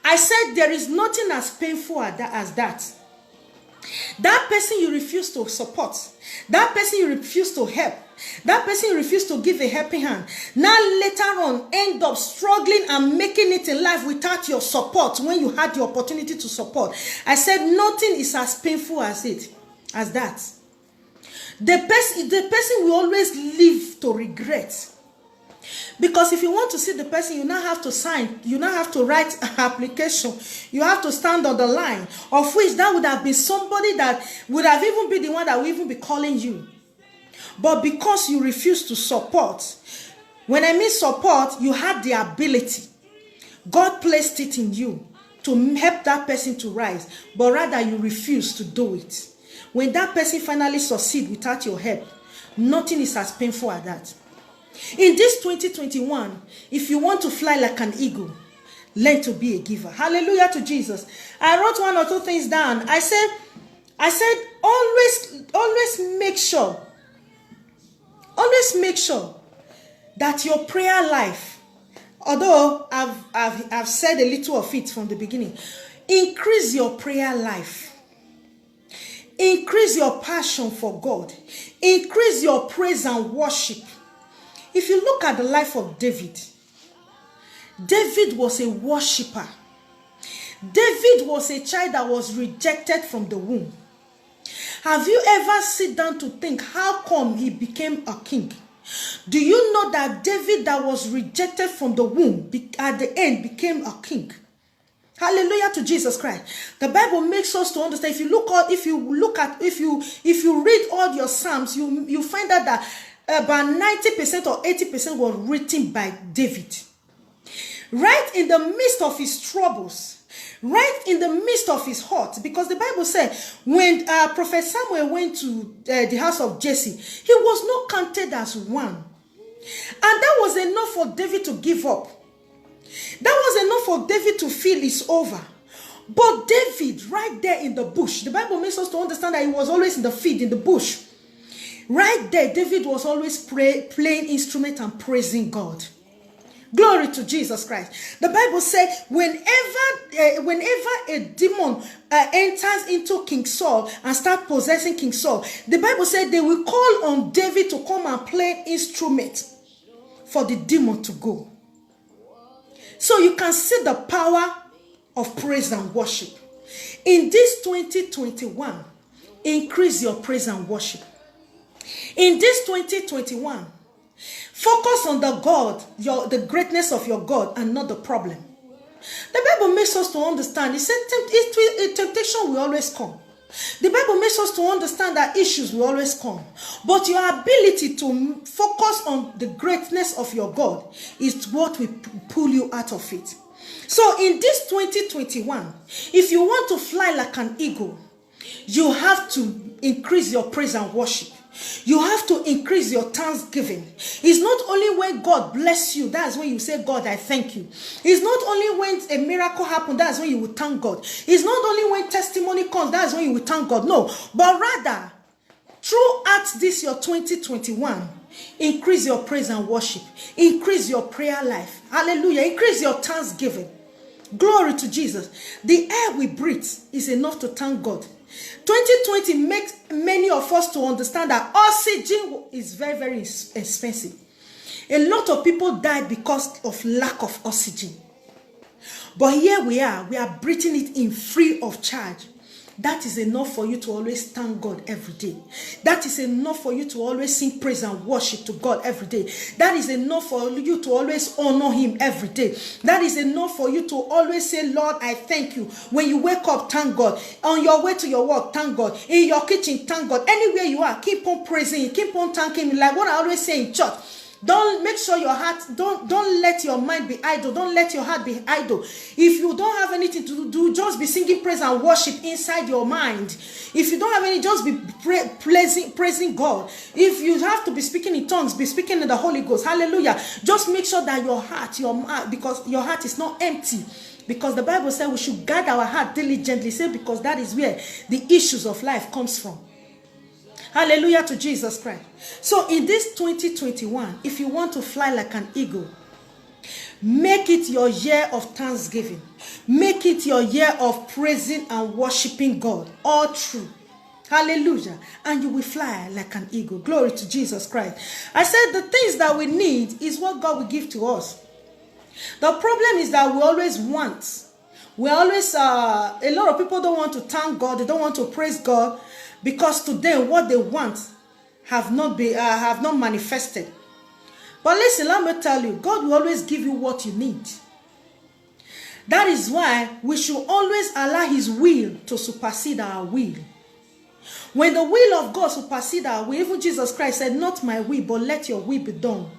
I said there is nothing as painful as that. That person you refuse to support, that person you refuse to help, that person you refuse to give a helping hand, now later on end up struggling and making it in life without your support when you had the opportunity to support. I said nothing is as painful as that. The person will always live to regret. Because if you want to see the person, you now have to sign, you now have to write an application, you have to stand on the line, of which that would have been somebody that would have even been the one that would even be calling you. But because you refuse to support, when I mean support, you had the ability. God placed it in you to help that person to rise, but rather you refuse to do it. When that person finally succeeds without your help, nothing is as painful as that. In this 2021, if you want to fly like an eagle, learn to be a giver. Hallelujah to Jesus. I wrote one or two things down. I said, always make sure that your prayer life, although I've said a little of it from the beginning, increase your prayer life. Increase your passion for God. Increase your praise and worship. If you look at the life of David, David was a worshiper. David was a child that was rejected from the womb. Have you ever sit down to think how come he became a king? Do you know that David, that was rejected from the womb, at the end became a king? Hallelujah to Jesus Christ. The Bible makes us to understand. If you read all your Psalms, you find out that about 90% or 80% was written by David. Right in the midst of his troubles, right in the midst of his hurt, because the Bible said when Prophet Samuel went to the house of Jesse, he was not counted as one. And that was enough for David to give up. That was enough for David to feel it's over. But David, right there in the bush, the Bible makes us to understand that he was always in the field, in the bush. Right there, David was always playing instrument and praising God. Glory to Jesus Christ. The Bible says whenever a demon enters into King Saul and start possessing King Saul, the Bible said they will call on David to come and play instrument for the demon to go. So you can see the power of praise and worship. In this 2021, increase your praise and worship. In this 2021, focus on the greatness of your God and not the problem. The Bible makes us to understand. It said temptation will always come. The Bible makes us to understand that issues will always come. But your ability to focus on the greatness of your God is what will pull you out of it. So in this 2021, if you want to fly like an eagle, you have to increase your praise and worship. You have to increase your thanksgiving. It's not only when God bless you, that's when you say, God, I thank you. It's not only when a miracle happens, that's when you will thank God. It's not only when testimony comes, that's when you will thank God. No, but rather, throughout this year 2021, increase your praise and worship. Increase your prayer life. Hallelujah. Increase your thanksgiving. Glory to Jesus. The air we breathe is enough to thank God. 2020 makes many of us to understand that oxygen is very, very expensive. A lot of people died because of lack of oxygen. But here we are breathing it in free of charge. That is enough for you to always thank God every day. That is enough for you to always sing praise and worship to God every day. That is enough for you to always honor him every day. That is enough for you to always say, Lord, I thank you. When you wake up, thank God. On your way to your work, thank God. In your kitchen, thank God. Anywhere you are, keep on praising him. Keep on thanking him. Like what I always say in church. Don't make sure your heart, don't let your mind be idle. Don't let your heart be idle. If you don't have anything to do, just be singing praise and worship inside your mind. If you don't have any, just be praising God. If you have to be speaking in tongues, be speaking in the Holy Ghost. Hallelujah. Just make sure that your heart, because your heart is not empty. Because the Bible said we should guard our heart diligently. Say, because that is where the issues of life comes from. Hallelujah to Jesus Christ. So in this 2021, if you want to fly like an eagle, make it your year of thanksgiving. Make it your year of praising and worshiping God all through. Hallelujah. And you will fly like an eagle. Glory to Jesus Christ. I said the things that we need is what God will give to us. The problem is that we always want. We always, a lot of people don't want to thank God. They don't want to praise God. Because to them, what they want have not manifested. But listen, let me tell you, God will always give you what you need. That is why we should always allow his will to supersede our will. When the will of God supersedes our will, even Jesus Christ said, not my will, but let your will be done.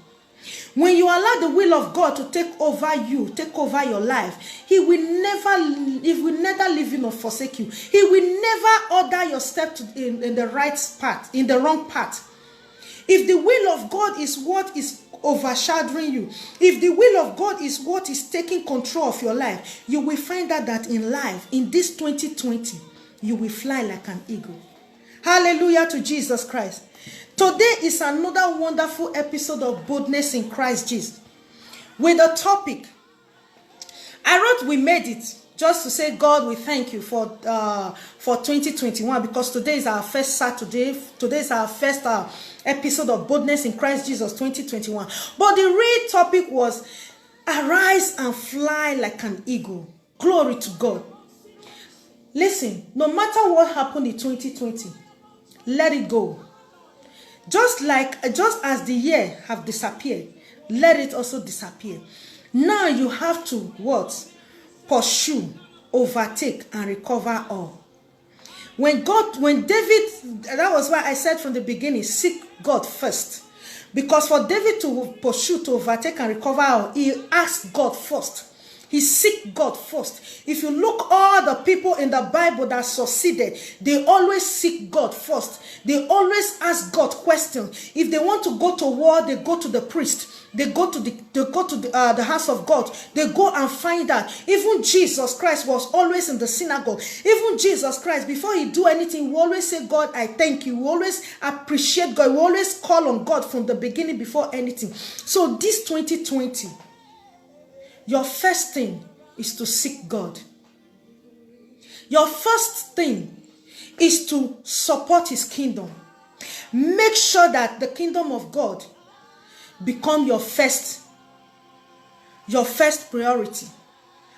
When you allow the will of God to take over you, take over your life, he will never leave you nor forsake you. He will never order your step in the right path, in the wrong path. If the will of God is what is overshadowing you, if the will of God is what is taking control of your life, you will find out that in life, in this 2020, you will fly like an eagle. Hallelujah to Jesus Christ. Today is another wonderful episode of Boldness in Christ Jesus. With the topic, I wrote we made it just to say, God, we thank you for 2021, because today is our first Saturday. Today is our first episode of Boldness in Christ Jesus 2021. But the real topic was arise and fly like an eagle. Glory to God. Listen, no matter what happened in 2020, let it go. Just as the year have disappeared, let it also disappear. Now you have to what? Pursue, overtake, and recover all. When David, that was why I said from the beginning, seek God first. Because for David to pursue, to overtake, and recover all, he asked God first. He seek God first. If you look all the people in the Bible that succeeded, they always seek God first. They always ask God questions. If they want to go to war, they go to the priest. They go to the house of God. They go and find out. Even Jesus Christ was always in the synagogue. Even Jesus Christ, before he do anything, we always say, God, I thank you. We always appreciate God. We always call on God from the beginning before anything. So this 2020, your first thing is to seek God. Your first thing is to support his kingdom. Make sure that the kingdom of God become your first priority.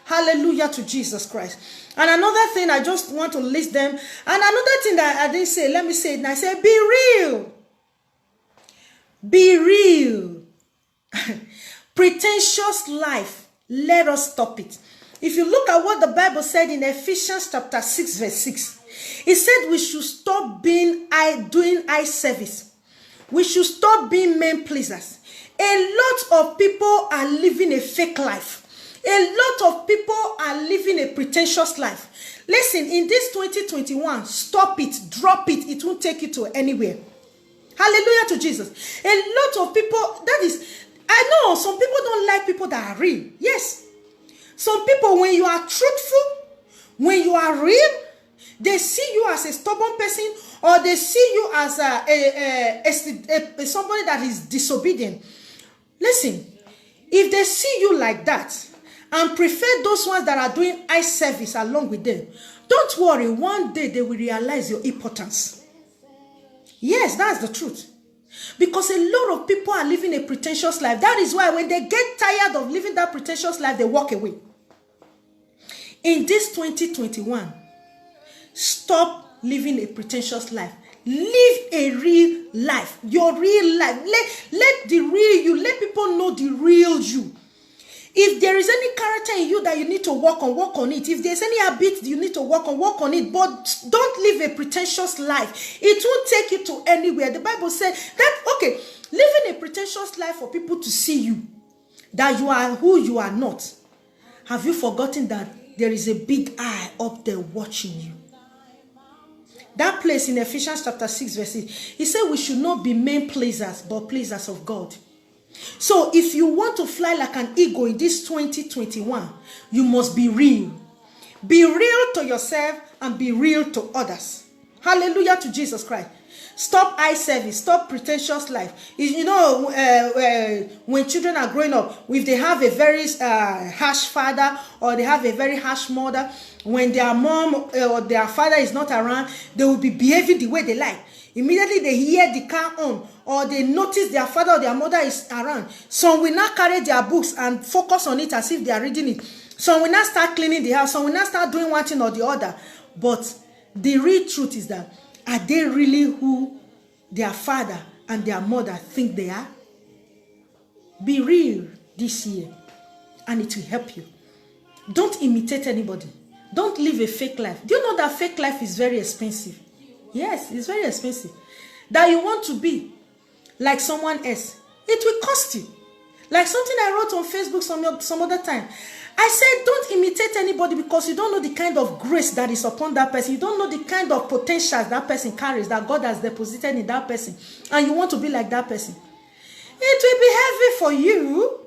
Hallelujah to Jesus Christ. And another thing, I just want to list them. And another thing that I didn't say, let me say it. And I say, be real. Be real. Pretentious life. Let us stop it. If you look at what the Bible said in Ephesians chapter 6 verse 6, it said we should stop doing eye service. We should stop being men pleasers. A lot of people are living a fake life. A lot of people are living a pretentious life. Listen, in this 2021, stop it, drop it. It won't take you to anywhere. Hallelujah to Jesus. A lot of people, I know some people don't like people that are real. Yes. Some people, when you are truthful, when you are real, they see you as a stubborn person, or they see you as somebody that is disobedient. Listen, if they see you like that and prefer those ones that are doing eye service along with them, don't worry, one day they will realize your importance. Yes, that's the truth. Because a lot of people are living a pretentious life. That is why when they get tired of living that pretentious life, they walk away. In this 2021, stop living a pretentious life. Live a real life. Your real life. Let the real you, let people know the real you. If there is any character in you that you need to work on it. If there's any habit you need to work on it. But don't live a pretentious life. It won't take you to anywhere. The Bible said that, okay, living a pretentious life for people to see you, that you are who you are not. Have you forgotten that there is a big eye up there watching you? That place in Ephesians chapter 6 verse 8, he said we should not be men pleasers, but pleasers of God. So if you want to fly like an eagle in this 2021, you must be real. Be real to yourself and be real to others. Hallelujah to Jesus Christ. Stop eye service. Stop pretentious life. You know, when children are growing up, if they have a very harsh father or they have a very harsh mother, when their mom or their father is not around, they will be behaving the way they like. Immediately they hear the car on or they notice their father or their mother is around. Some will not carry their books and focus on it as if they are reading it. Some will not start cleaning the house. Some will not start doing one thing or the other. But the real truth is that, are they really who their father and their mother think they are? Be real this year and it will help you. Don't imitate anybody. Don't live a fake life. Do you know that fake life is very expensive? Yes, it's very expensive. That you want to be like someone else, it will cost you. Like something I wrote on Facebook some other time. I said, don't imitate anybody because you don't know the kind of grace that is upon that person. You don't know the kind of potentials that person carries, that God has deposited in that person. And you want to be like that person. It will be heavy for you.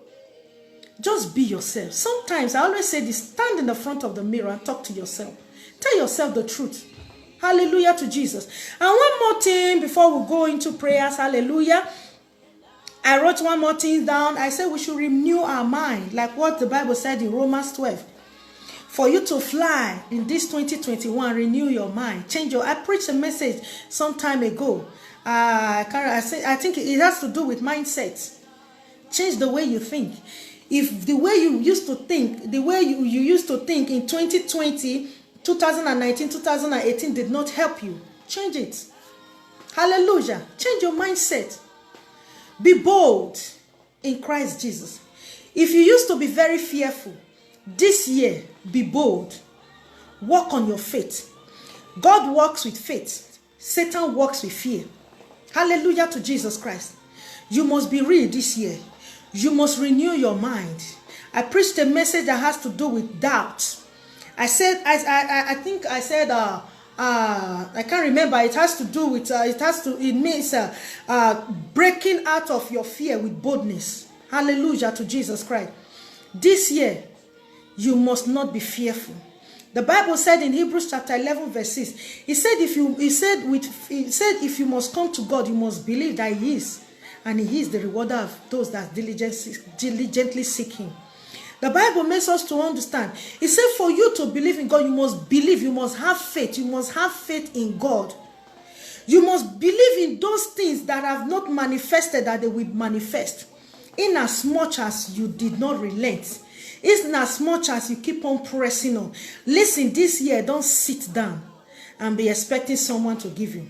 Just be yourself. Sometimes, I always say this, stand in the front of the mirror and talk to yourself. Tell yourself the truth. Hallelujah to Jesus. And one more thing before we go into prayers. Hallelujah. I wrote one more thing down. I said we should renew our mind, like what the Bible said in Romans 12. For you to fly in this 2021, renew your mind. I preached a message some time ago. I think it has to do with mindset. Change the way you think. If the way you used to think, the way you used to think in 2020, 2019, 2018 did not help you, change it. Hallelujah. Change your mindset. Be bold in Christ Jesus. If you used to be very fearful, this year, be bold. Walk on your faith. God walks with faith. Satan walks with fear. Hallelujah to Jesus Christ. You must be real this year. You must renew your mind. I preached a message that has to do with doubt. I said, I think I said, I can't remember. It has to do with, it means breaking out of your fear with boldness. Hallelujah to Jesus Christ. This year, you must not be fearful. The Bible said in Hebrews chapter 11 verse 6, it said if you must come to God, you must believe that He is, and He is the rewarder of those that diligently seek Him. The Bible makes us to understand. It said for you to believe in God, you must believe, you must have faith. You must have faith in God. You must believe in those things that have not manifested, that they will manifest. In as much as you did not relent, in as much as you keep on pressing on. Listen, this year, don't sit down and be expecting someone to give you.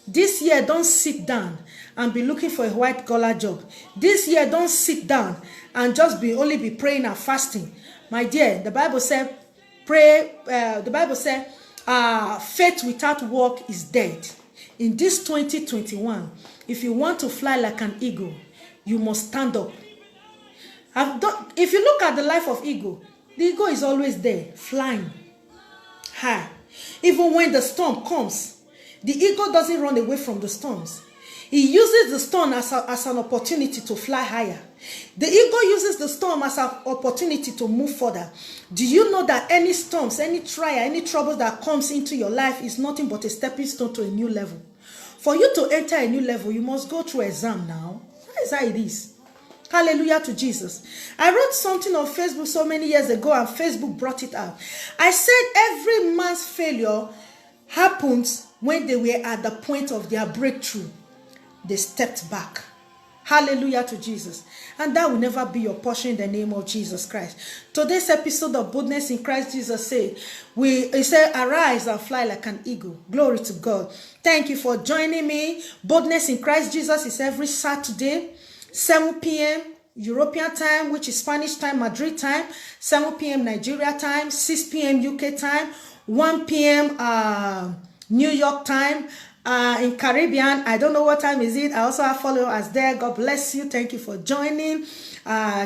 This year, don't sit down and be looking for a white-collar job. This year, don't sit down and just only be praying and fasting. My dear, the Bible said, faith without work is dead. In this 2021, if you want to fly like an eagle, you must stand up. If you look at the life of eagle, the eagle is always there, flying high. Even when the storm comes, the eagle doesn't run away from the storms. He uses the storm as an opportunity to fly higher. The eagle uses the storm as an opportunity to move further. Do you know that any storms, any trial, any trouble that comes into your life is nothing but a stepping stone to a new level? For you to enter a new level, you must go through exam now. That is how it is. Hallelujah to Jesus. I wrote something on Facebook so many years ago and Facebook brought it out. I said every man's failure happens when they were at the point of their breakthrough. They stepped back. Hallelujah to Jesus. And that will never be your portion in the name of Jesus Christ. Today's episode of Boldness in Christ Jesus said, arise and fly like an eagle. Glory to God. Thank you for joining me. Boldness in Christ Jesus is every Saturday, 7 p.m. European time, which is Spanish time, Madrid time, 7 p.m. Nigeria time, 6 p.m. UK time, 1 p.m. New York time. In Caribbean, I don't know what time is it. I also have followers there. God bless you. Thank you for joining.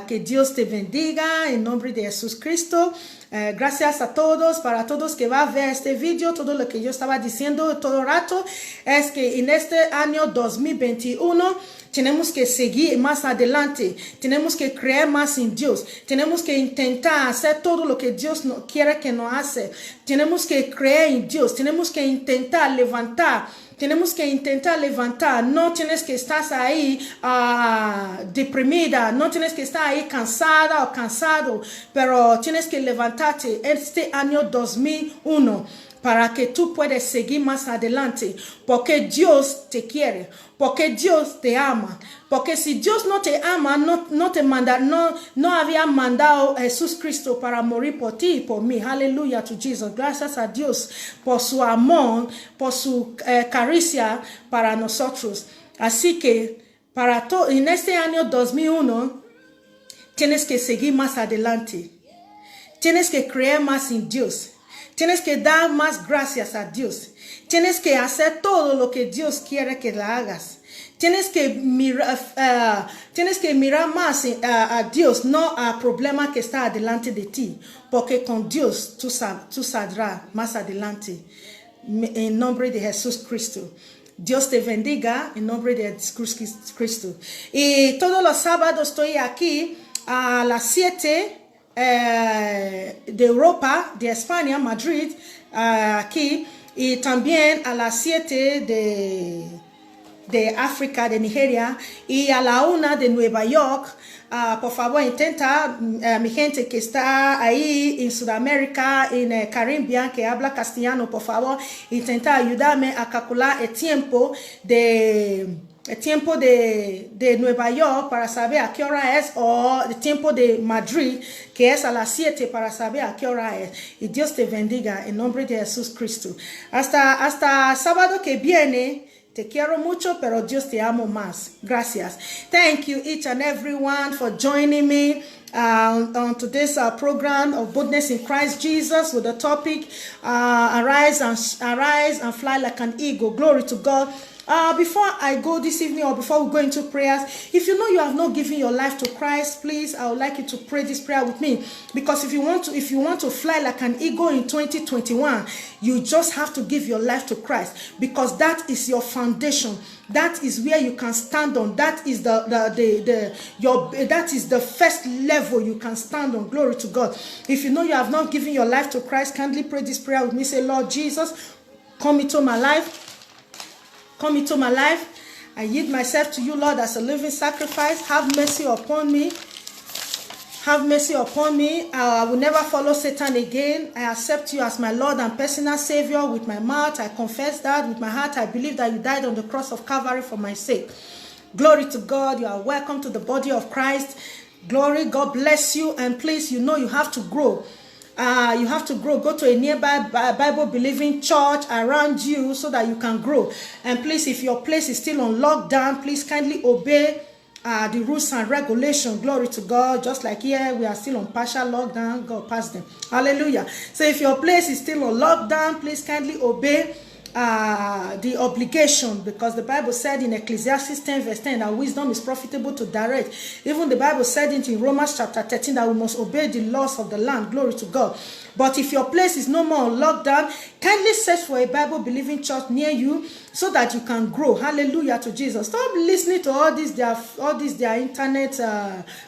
Que Dios te bendiga en nombre de Jesús Cristo. Gracias a todos, para todos que va a ver este video. Todo lo que yo estaba diciendo todo rato es que en este año 2021 tenemos que seguir más adelante, tenemos que creer más en Dios, tenemos que intentar hacer todo lo que Dios quiere que nos hace, tenemos que creer en Dios, tenemos que intentar levantar. Tenemos que intentar levantar. No tienes que estar ahí deprimida. No tienes que estar ahí cansada o cansado. Pero tienes que levantarte este año 2001 para que tú puedas seguir más adelante. Porque Dios te quiere. Porque Dios te ama. Porque si Dios no te ama, no te manda, no había mandado a Jesús Cristo para morir por ti y por mí. Aleluya to Jesus. Gracias a Dios por su amor, por su caricia para nosotros. Así que en este año 2001 tienes que seguir más adelante. Tienes que creer más en Dios. Tienes que dar más gracias a Dios. Tienes que hacer todo lo que Dios quiere que la hagas. Tienes que mirar más a Dios, no al problema que está delante de ti. Porque con Dios tú saldrás más adelante. En nombre de Jesús Cristo. Dios te bendiga en nombre de Jesús Cristo. Y todos los sábados estoy aquí a las 7 de Europa, de España, Madrid, aquí, y también a las 7 de África, de Nigeria, y a la 1 de Nueva York. Por favor, intenta, mi gente que está ahí en Sudamérica, en Caribbean, que habla castellano, por favor, intenta ayudarme a calcular el tiempo de Nueva York para saber a qué hora es, o el tiempo de Madrid, que es a las 7, para saber a qué hora es. Y Dios te bendiga en nombre de Jesús Cristo. Hasta sábado que viene, Te quiero mucho, pero Dios te amo más. Gracias. Thank you each and everyone for joining me on today's program of Boldness in Christ Jesus with the topic arise and fly like an eagle. Glory to God. Before I go this evening, or before we go into prayers, if you know you have not given your life to Christ, please, I would like you to pray this prayer with me. Because if you want to fly like an eagle in 2021, you just have to give your life to Christ, because that is your foundation. That is where you can stand on. That is that is the first level you can stand on. Glory to God. If you know you have not given your life to Christ, kindly pray this prayer with me. Say, Lord Jesus, come into my life. Come into my life. I yield myself to you, Lord, as a living sacrifice. Have mercy upon me. Have mercy upon me. I will never follow Satan again. I accept you as my Lord and personal Savior. With my mouth, I confess that. With my heart, I believe that you died on the cross of Calvary for my sake. Glory to God. You are welcome to the body of Christ. Glory. God bless you. And please, you know you have to grow. You have to grow. Go to a nearby Bible-believing church around you so that you can grow. And please, if your place is still on lockdown, please kindly obey the rules and regulations. Glory to God. Just like here, we are still on partial lockdown. God passed them. Hallelujah. So if your place is still on lockdown, please kindly obey the obligation, because the Bible said in Ecclesiastes 10 verse 10 that wisdom is profitable to direct. Even the Bible said it in Romans chapter 13 that we must obey the laws of the land. Glory to God. But if your place is no more on lockdown, kindly search for a Bible-believing church near you so that you can grow. Hallelujah to Jesus. Stop listening to all this their internet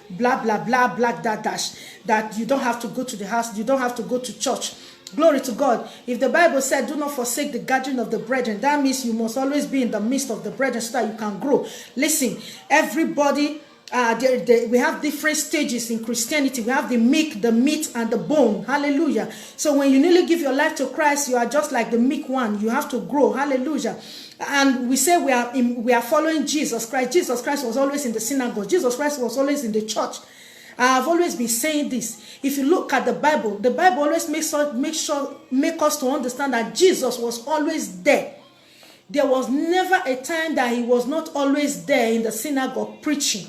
blah blah blah blah dash that you don't have to go to the house, you don't have to go to church. Glory to God. If the Bible said, do not forsake the gathering of the brethren, that means you must always be in the midst of the brethren so that you can grow. Listen, everybody, we have different stages in Christianity. We have the meat, and the bone. Hallelujah. So when you nearly give your life to Christ, you are just like the meek one. You have to grow. Hallelujah. And we say we are following Jesus Christ. Jesus Christ was always in the synagogue. Jesus Christ was always in the church. I've always been saying this. If you look at the Bible always make us to understand that Jesus was always there. There was never a time that he was not always there in the synagogue preaching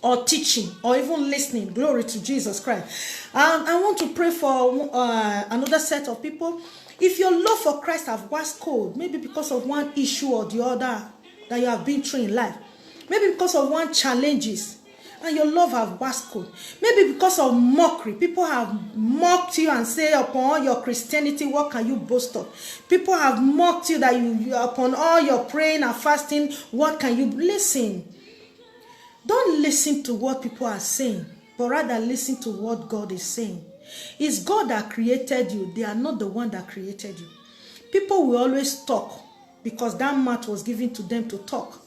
or teaching or even listening. Glory to Jesus Christ. I want to pray for another set of people. If your love for Christ have waxed cold, maybe because of one issue or the other that you have been through in life, maybe because of one challenges, and your love have waxed cold. Maybe because of mockery. People have mocked you and say, upon all your Christianity, what can you boast of? People have mocked you that you upon all your praying and fasting, what can you listen? Don't listen to what people are saying, but rather listen to what God is saying. It's God that created you. They are not the one that created you. People will always talk because that mouth was given to them to talk.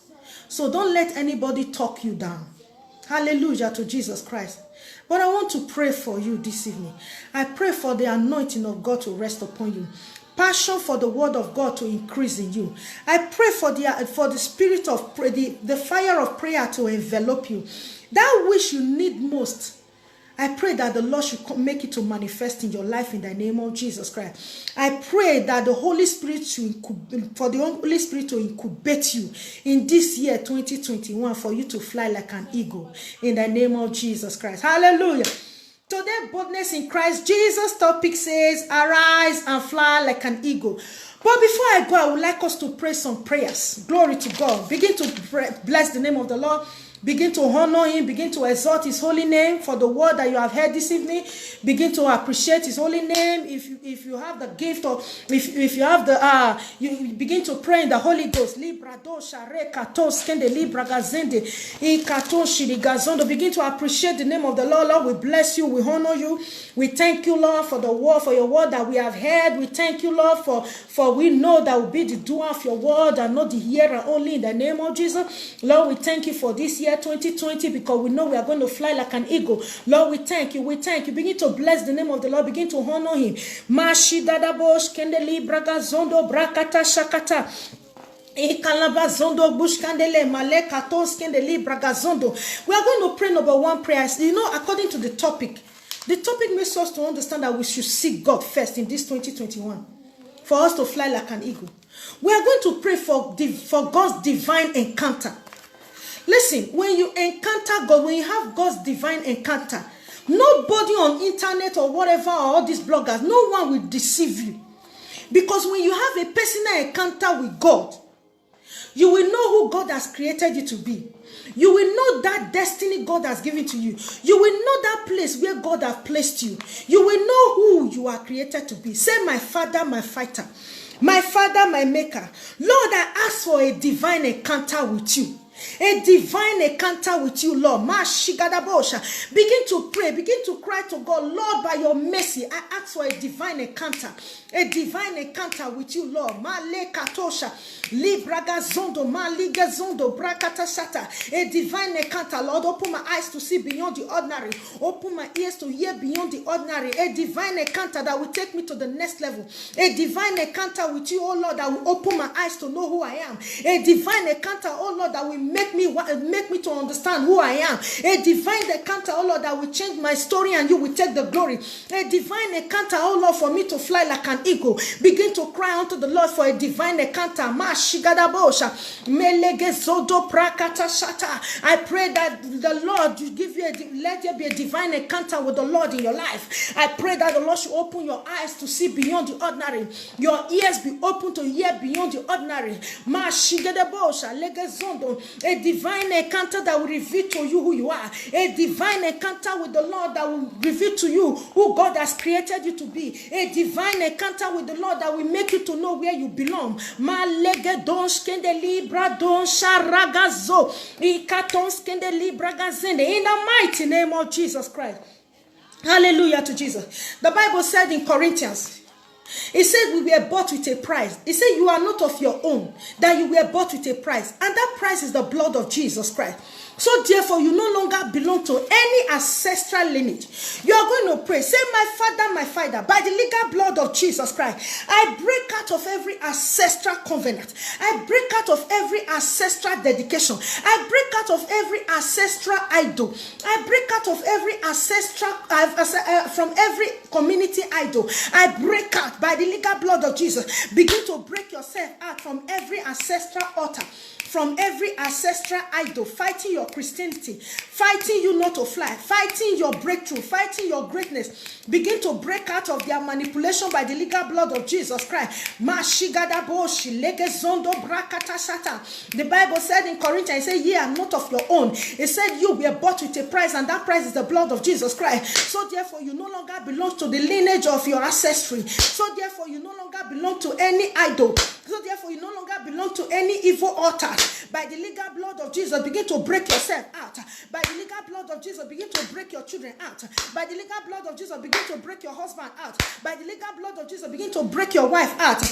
So don't let anybody talk you down. Hallelujah to Jesus Christ. But I want to pray for you this evening. I pray for the anointing of God to rest upon you. Passion for the word of God to increase in you. I pray for the spirit of prayer, the fire of prayer to envelop you. That which you need most, I pray that the Lord should make it to manifest in your life in the name of Jesus Christ. I pray that the Holy Spirit for the Holy Spirit to incubate you in this year 2021 for you to fly like an eagle in the name of Jesus Christ. Hallelujah. Today, boldness in Christ Jesus topic says, arise and fly like an eagle. But before I go, I would like us to pray some prayers. Glory to God. Begin to bless the name of the Lord. Begin to honor him. Begin to exalt his holy name for the word that you have heard this evening. Begin to appreciate his holy name. If you have the gift, or if you have the you begin to pray in the Holy Ghost. Begin to appreciate the name of the Lord. Lord, we bless you. We honor you. We thank you, Lord, for the word, for your word that we have heard. We thank you, Lord, for we know that will be the doer of your word and not the hearer only, in the name of Jesus. Lord, we thank you for this year 2020, because we know we are going to fly like an eagle. Lord, we thank you. We thank you. Begin to bless the name of the Lord. Begin to honor him. Mashi dadabosh kendeli braga zondo brakata shakata. We are going to pray number one prayer. You know, according to the topic makes us to understand that we should seek God first in this 2021 for us to fly like an eagle. We are going to pray for God's divine encounter. Listen, when you encounter God, when you have God's divine encounter, nobody on internet or whatever, or all these bloggers, no one will deceive you. Because when you have a personal encounter with God, you will know who God has created you to be. You will know that destiny God has given to you. You will know that place where God has placed you. You will know who you are created to be. Say, my Father, my fighter. My Father, my maker. Lord, I ask for a divine encounter with you. A divine encounter with you, Lord. Begin to pray, begin to cry to God. Lord, by your mercy, I ask for a divine encounter. A divine encounter with you, Lord. Male katosha, libraga zondo, maliga zondo, brakata shata. A divine encounter, Lord. Open my eyes to see beyond the ordinary. Open my ears to hear beyond the ordinary. A divine encounter that will take me to the next level. A divine encounter with you, oh Lord, that will open my eyes to know who I am. A divine encounter, oh Lord, that will make me to understand who I am. A divine encounter, oh Lord, that will change my story and you will take the glory. A divine encounter, oh Lord, for me to fly like an eagle. Begin to cry unto the Lord for a divine encounter. I pray that the Lord will give you let there be a divine encounter with the Lord in your life. I pray that the Lord should open your eyes to see beyond the ordinary. Your ears be open to hear beyond the ordinary. A divine encounter that will reveal to you who you are. A divine encounter with the Lord that will reveal to you who God has created you to be. A divine encounter with the Lord that will make you to know where you belong. In the mighty name of Jesus Christ. Hallelujah to Jesus. The Bible said in Corinthians, it said we were bought with a price. It said you are not of your own, that you were bought with a price. And that price is the blood of Jesus Christ. So therefore, you no longer belong to any ancestral lineage. You are going to pray. Say, my Father, my Father, by the legal blood of Jesus Christ, I break out of every ancestral covenant. I break out of every ancestral dedication. I break out of every ancestral idol. I break out of every ancestral, from every community idol. I break out by the legal blood of Jesus. Begin to break yourself out from every ancestral altar. From every ancestral idol, fighting your Christianity, fighting you not to fly, fighting your breakthrough, fighting your greatness. Begin to break out of their manipulation by the legal blood of Jesus Christ. The Bible said in Corinthians, it said, ye are not of your own. It said you were bought with a price, and that price is the blood of Jesus Christ. So therefore, you no longer belong to the lineage of your ancestry. So therefore, you no longer belong to any idol. So therefore, you no longer belong to any evil altar. By the legal blood of Jesus, begin to break yourself out. By the legal blood of Jesus, begin to break your children out. By the legal blood of Jesus, begin to break your husband out. By the legal blood of Jesus, begin to break your wife out.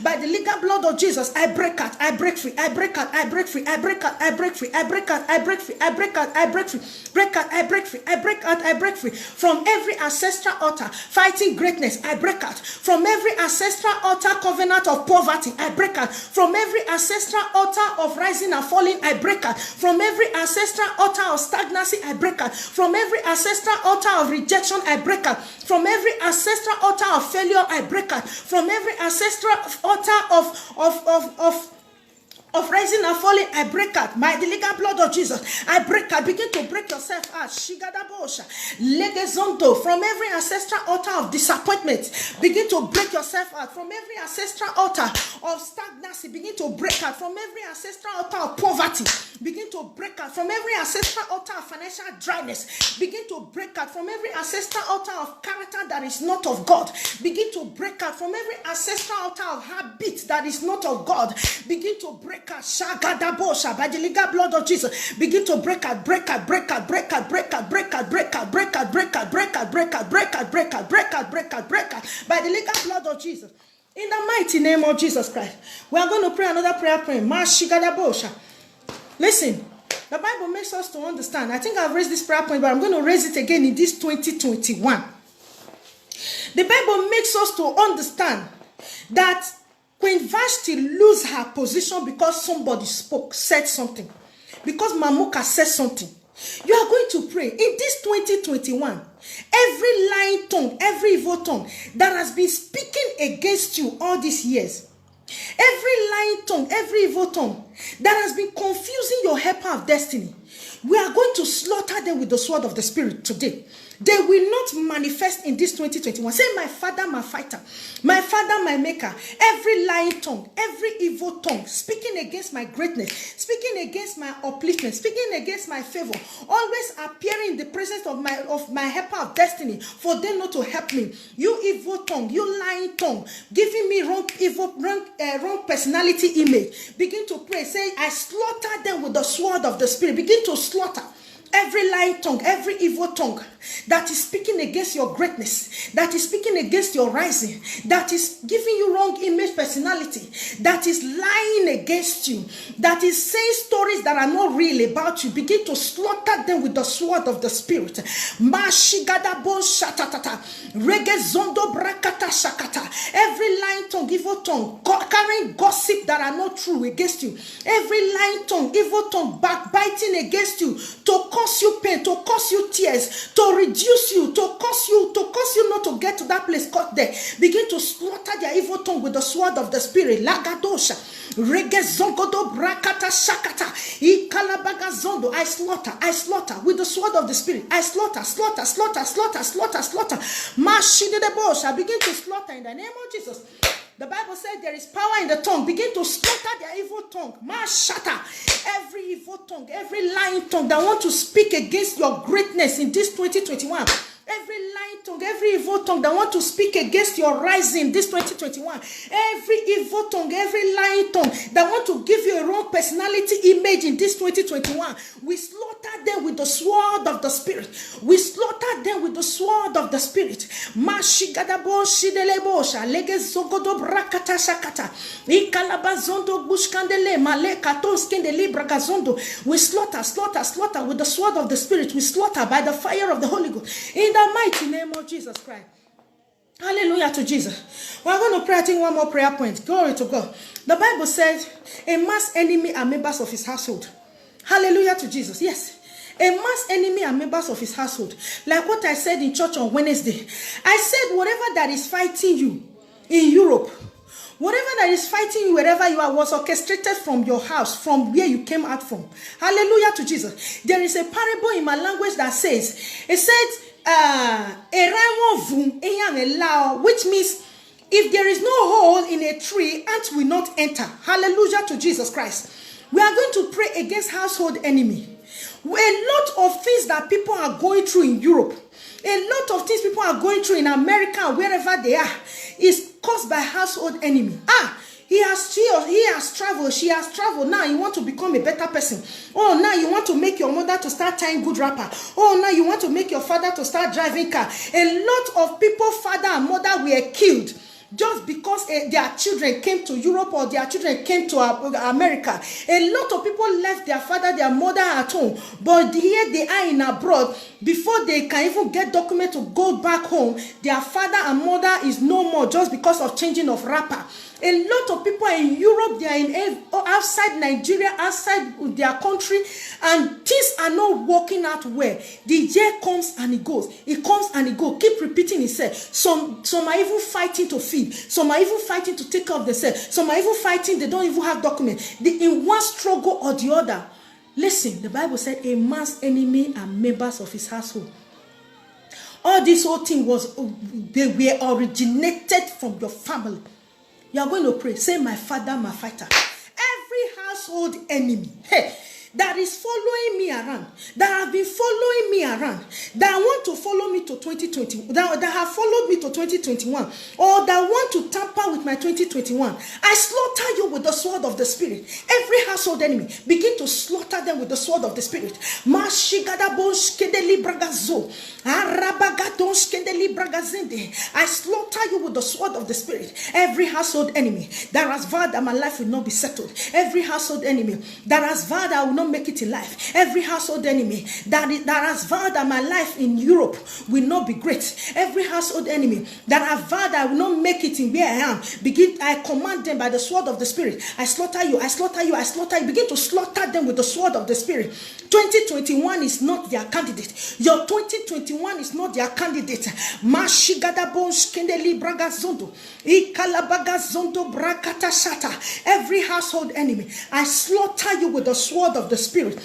By the legal blood of Jesus, I break out, I break free, I break out, I break free, I break out, I break free, I break out, I break free, I break out, I break free, break out, I break free, I break out, I break free from every ancestral altar fighting greatness. I break out from every ancestral altar covenant of poverty. I break out from every ancestral altar of rising and falling. I break out from every ancestral altar of stagnancy. I break out from every ancestral altar of rejection. I break out from every ancestral altar of failure. I break out from every ancestral altar of rising and falling. I break out by the legal blood of Jesus. I break out. Begin to break yourself out. From every ancestral altar of disappointment, begin to break yourself out. From every ancestral altar of stagnancy, begin to break out. From every ancestral altar of poverty, begin to break out. From every ancestral altar of financial dryness, begin to break out. From every ancestral altar of character that is not of God, begin to break out. From every ancestral altar of habit that is not of God, begin to break out. By the legal blood of Jesus, begin to break out, break out, break out, break out, break out, break out, break out, break out, break out, break out, break out, break out, break out, break out, break out, break out, by the legal blood of Jesus. In the mighty name of Jesus Christ, we are going to pray another prayer point. Listen, the Bible makes us to understand. I think I've raised this prayer point, but I'm going to raise it again in this 2021. The Bible makes us to understand that Queen Vashti lose her position because somebody said something. Because Mamuka said something. You are going to pray in this 2021. Every lying tongue, every evil tongue that has been speaking against you all these years, every lying tongue, every evil tongue that has been confusing your helper of destiny, we are going to slaughter them with the sword of the Spirit today. They will not manifest in this 2021. Say, my Father, my fighter, my Father, my maker. Every lying tongue, every evil tongue, speaking against my greatness, speaking against my upliftment, speaking against my favor, always appearing in the presence of my helper of destiny, for them not to help me. You evil tongue, you lying tongue, giving me wrong personality image. Begin to pray. Say, I slaughter them with the sword of the Spirit. Begin to slaughter every lying tongue, every evil tongue that is speaking against your greatness, that is speaking against your rising, that is giving you wrong image personality, that is lying against you, that is saying stories that are not real about you. Begin to slaughter them with the sword of the Spirit. Every lying tongue, evil tongue, carrying gossip that are not true against you. Every lying tongue, evil tongue, backbiting against you, to cause you pain, to cause you tears, to reduce you, to cause you not to get to that place caught there. Begin to slaughter their evil tongue with the sword of the Spirit. Lagadosha, regezongodo brakata shakata, ikalabagazondo. I slaughter with the sword of the Spirit. I slaughter. Mashidebosha, begin to slaughter in the name of Jesus. The Bible said there is power in the tongue. Begin to slaughter their evil tongue. Mashata. Every evil tongue, every lying tongue that want to speak against your greatness in this 2021. Every lying tongue, every evil tongue that want to speak against your rising this 2021. Every evil tongue, every lying tongue that want to give you a wrong personality image in this 2021. We slaughter them with the sword of the Spirit. We slaughter them with the sword of the Spirit. Mashigadabo shidelebosha legezogodo brakata shakata ikalabazondo bushkandele malekatos kendele bragazondo. We slaughter with the sword of the Spirit. We slaughter by the fire of the Holy Ghost. In the mighty name of Jesus Christ. Hallelujah to Jesus. We're going to pray, I think, one more prayer point. Glory to God. The Bible says, a mass enemy are members of his household. Hallelujah to Jesus. Yes. A mass enemy are members of his household. Like what I said in church on Wednesday. I said, whatever that is fighting you in Europe, whatever that is fighting you wherever you are, was orchestrated from your house, from where you came out from. Hallelujah to Jesus. There is a parable in my language that says, it says, which means if there is no hole in a tree, ants will not enter. Hallelujah to Jesus Christ. We are going to pray against household enemy. A lot of things that people are going through in Europe, a lot of things people are going through in America, wherever they are, is caused by household enemy. He has traveled, she has traveled. Now you want to become a better person. Oh, now you want to make your mother to start tying good wrapper. Oh, now you want to make your father to start driving car. A lot of people, father and mother, were killed just because their children came to Europe or their children came to America. A lot of people left their father, their mother at home, but here they are in abroad. Before they can even get document to go back home, their father and mother is no more just because of changing of wrapper. A lot of people in Europe, they are in outside Nigeria, outside their country, and things are not working out well. The year comes and it goes. It comes and it goes. Keep repeating itself. Some are even fighting to feed. Some are even fighting to take care of themselves. Some are even fighting, they don't even have documents. They in one struggle or the other. Listen, the Bible said a man's enemy are members of his household. All this whole thing they were originated from your family. You are going to pray. Say, my Father, my fighter. Every household enemy, that is following me around, that have been following me around, that want to follow me to 2020, that have followed me to 2021, or that want to tamper with my 2021, I slaughter you with the sword of the Spirit. Every household enemy, begin to slaughter them with the sword of the Spirit. I slaughter you with the sword of the Spirit. Every household enemy that has vowed that my life will not be settled, every household enemy that has vowed that I will not not make it in life. Every household enemy that has vowed that my life in Europe will not be great. Every household enemy that have vowed that I will not make it in where I am. I command them by the sword of the Spirit. I slaughter you, I slaughter you, I slaughter you. Begin to slaughter them with the sword of the Spirit. 2021 is not their candidate. Your 2021 is not their candidate. Every household enemy, I slaughter you with the sword of the Spirit.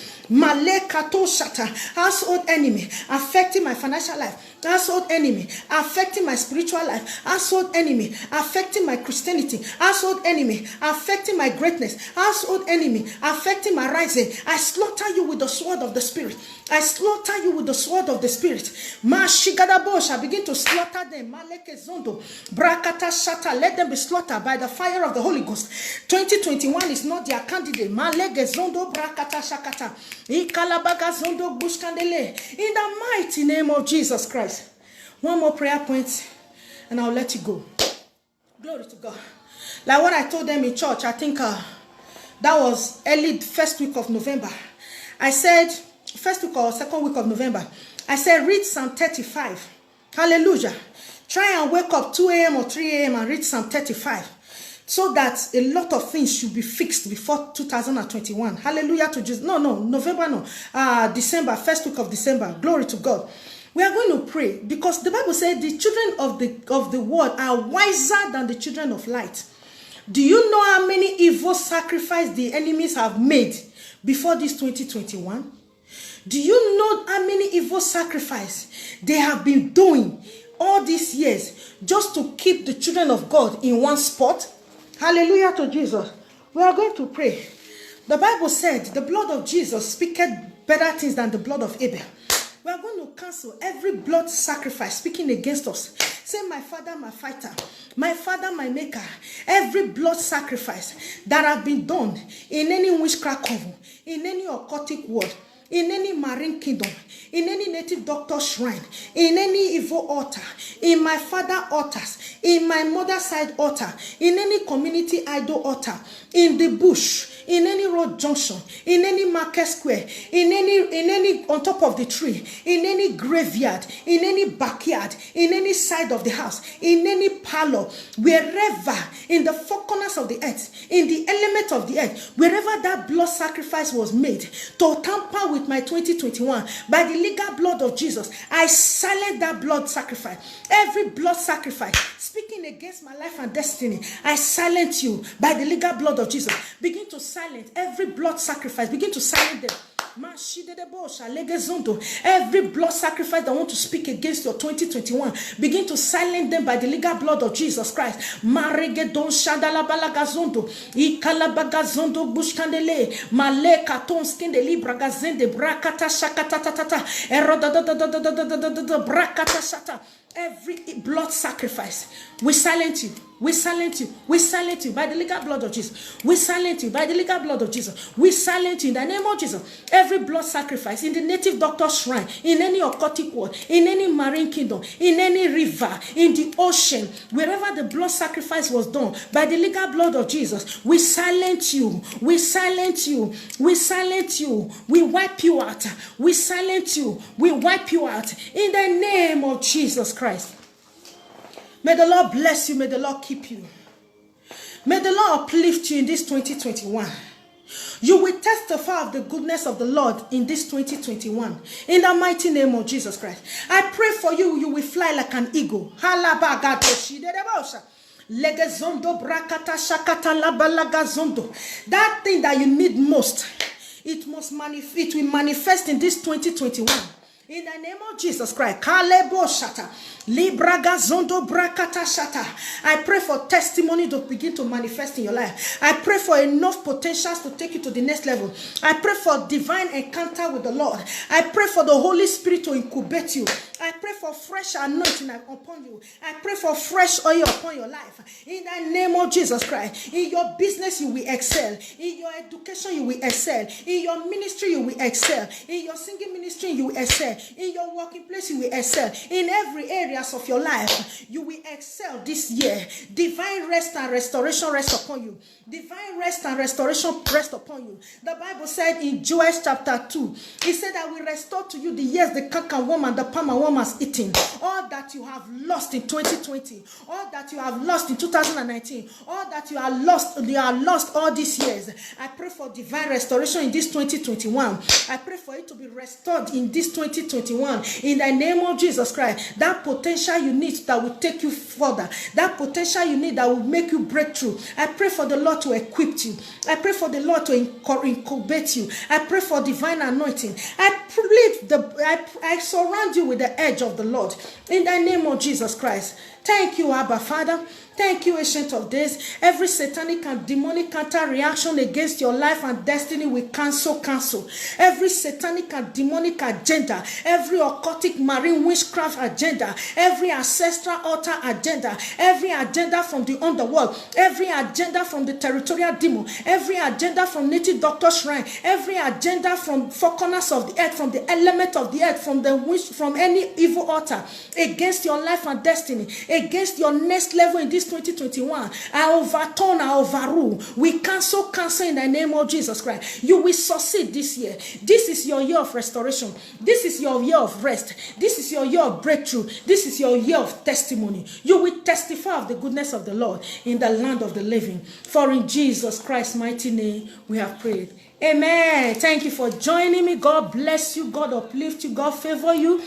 Household enemy affecting my financial life. Household enemy affecting my spiritual life. Household enemy affecting my Christianity. Household enemy affecting my greatness. Household enemy affecting my rising. I slaughter you with the sword of the Spirit. I slaughter you with the sword of the Spirit. I begin to slaughter them. Let them be slaughtered by the fire of the Holy Ghost. 2021 is not their candidate. In the mighty name of Jesus Christ. One more prayer point and I'll let you go. Glory to God. Like what I told them in church, I think that was early first week of November. I said, first week or second week of November, I said, read Psalm 35. Hallelujah. Try and wake up 2 a.m. or 3 a.m. and read Psalm 35. So that a lot of things should be fixed before 2021. Hallelujah to Jesus. November, December, first week of December. Glory to God. We are going to pray because the Bible said the children of the world are wiser than the children of light. Do you know how many evil sacrifices the enemies have made before this 2021? Do you know how many evil sacrifices they have been doing all these years just to keep the children of God in one spot? Hallelujah to Jesus. We are going to pray. The Bible said the blood of Jesus speaketh better things than the blood of Abel. We are going to cancel every blood sacrifice speaking against us. Say, my Father, my fighter, my Father, my maker. Every blood sacrifice that have been done in any witchcraft coven, in any occultic word, in any marine kingdom, in any native doctor shrine, in any evil altar, in my father altars, in my mother's side altar, in any community idol altar, in the bush, in any road junction, in any market square, in any on top of the tree, in any graveyard, in any backyard, in any side of the house, in any parlor, wherever, in the four corners of the earth, in the element of the earth, wherever that blood sacrifice was made to tamper with my 2021, by the legal blood of Jesus, I silence that blood sacrifice. Every blood sacrifice speaking against my life and destiny, I silence you by the legal blood of Jesus. Begin to silence every blood sacrifice. Begin to silence them. Every blood sacrifice that want to speak against your 2021, begin to silence them by the legal blood of Jesus Christ. Maregedon shadalabalagazondo, ikalabagazondo bushkandele, male katon skindeli bragazende brakata shakatatata, erodadadadadadadadadada brakata shata. Every blood sacrifice, we silence you. We silence you. We silence you by the legal blood of Jesus. We silence you by the legal blood of Jesus. We silence you in the name of Jesus. Every blood sacrifice in the native doctor's shrine, in any occultic world, in any marine kingdom, in any river, in the ocean, wherever the blood sacrifice was done by the legal blood of Jesus, we silence you. We silence you. We silence you. We wipe you out. We silence you. We wipe you out in the name of Jesus Christ. May the Lord bless you. May the Lord keep you. May the Lord uplift you in this 2021. You will testify of the goodness of the Lord in this 2021. In the mighty name of Jesus Christ. I pray for you. You will fly like an eagle. That thing that you need most, it will manifest in this 2021. In the name of Jesus Christ. I pray for testimony to begin to manifest in your life. I pray for enough potentials to take you to the next level. I pray for divine encounter with the Lord. I pray for the Holy Spirit to incubate you. I pray pray for fresh anointing upon you. I pray for fresh oil upon your life. In the name of Jesus Christ. In your business, you will excel. In your education, you will excel. In your ministry, you will excel. In your singing ministry, you will excel. In your working place, you will excel. In every areas of your life, you will excel this year. Divine rest and restoration rest upon you. Divine rest and restoration rest upon you. The Bible said in Joel chapter 2, it said that we restore to you the years the cankerworm and the palmerworm has eaten. All that you have lost in 2020, all that you have lost in 2019, all that you are lost all these years. I pray for divine restoration in this 2021. I pray for it to be restored in this 2021. In the name of Jesus Christ, that potential you need that will take you further, that potential you need that will make you break through. I pray for the Lord to equip you. I pray for the Lord to incubate you. I pray for divine anointing. I surround you with the edge of the Lord. In the name of Jesus Christ. Thank you, Abba Father. Thank you, Ancient of Days. Every satanic and demonic counter reaction against your life and destiny will cancel. Every satanic and demonic agenda, every occultic marine witchcraft agenda, every ancestral altar agenda, every agenda from the underworld, every agenda from the territorial demon, every agenda from native doctor shrine, every agenda from four corners of the earth, from the element of the earth, from any evil altar against your life and destiny, against your next level in this 2021, I overturn, I overrule. We cancel in the name of Jesus Christ. You will succeed this year. This is your year of restoration. This is your year of rest. This is your year of breakthrough. This is your year of testimony. You will testify of the goodness of the Lord in the land of the living. For in Jesus Christ's mighty name we have prayed. Amen. Thank you for joining me. God bless you. God uplift you. God favor you.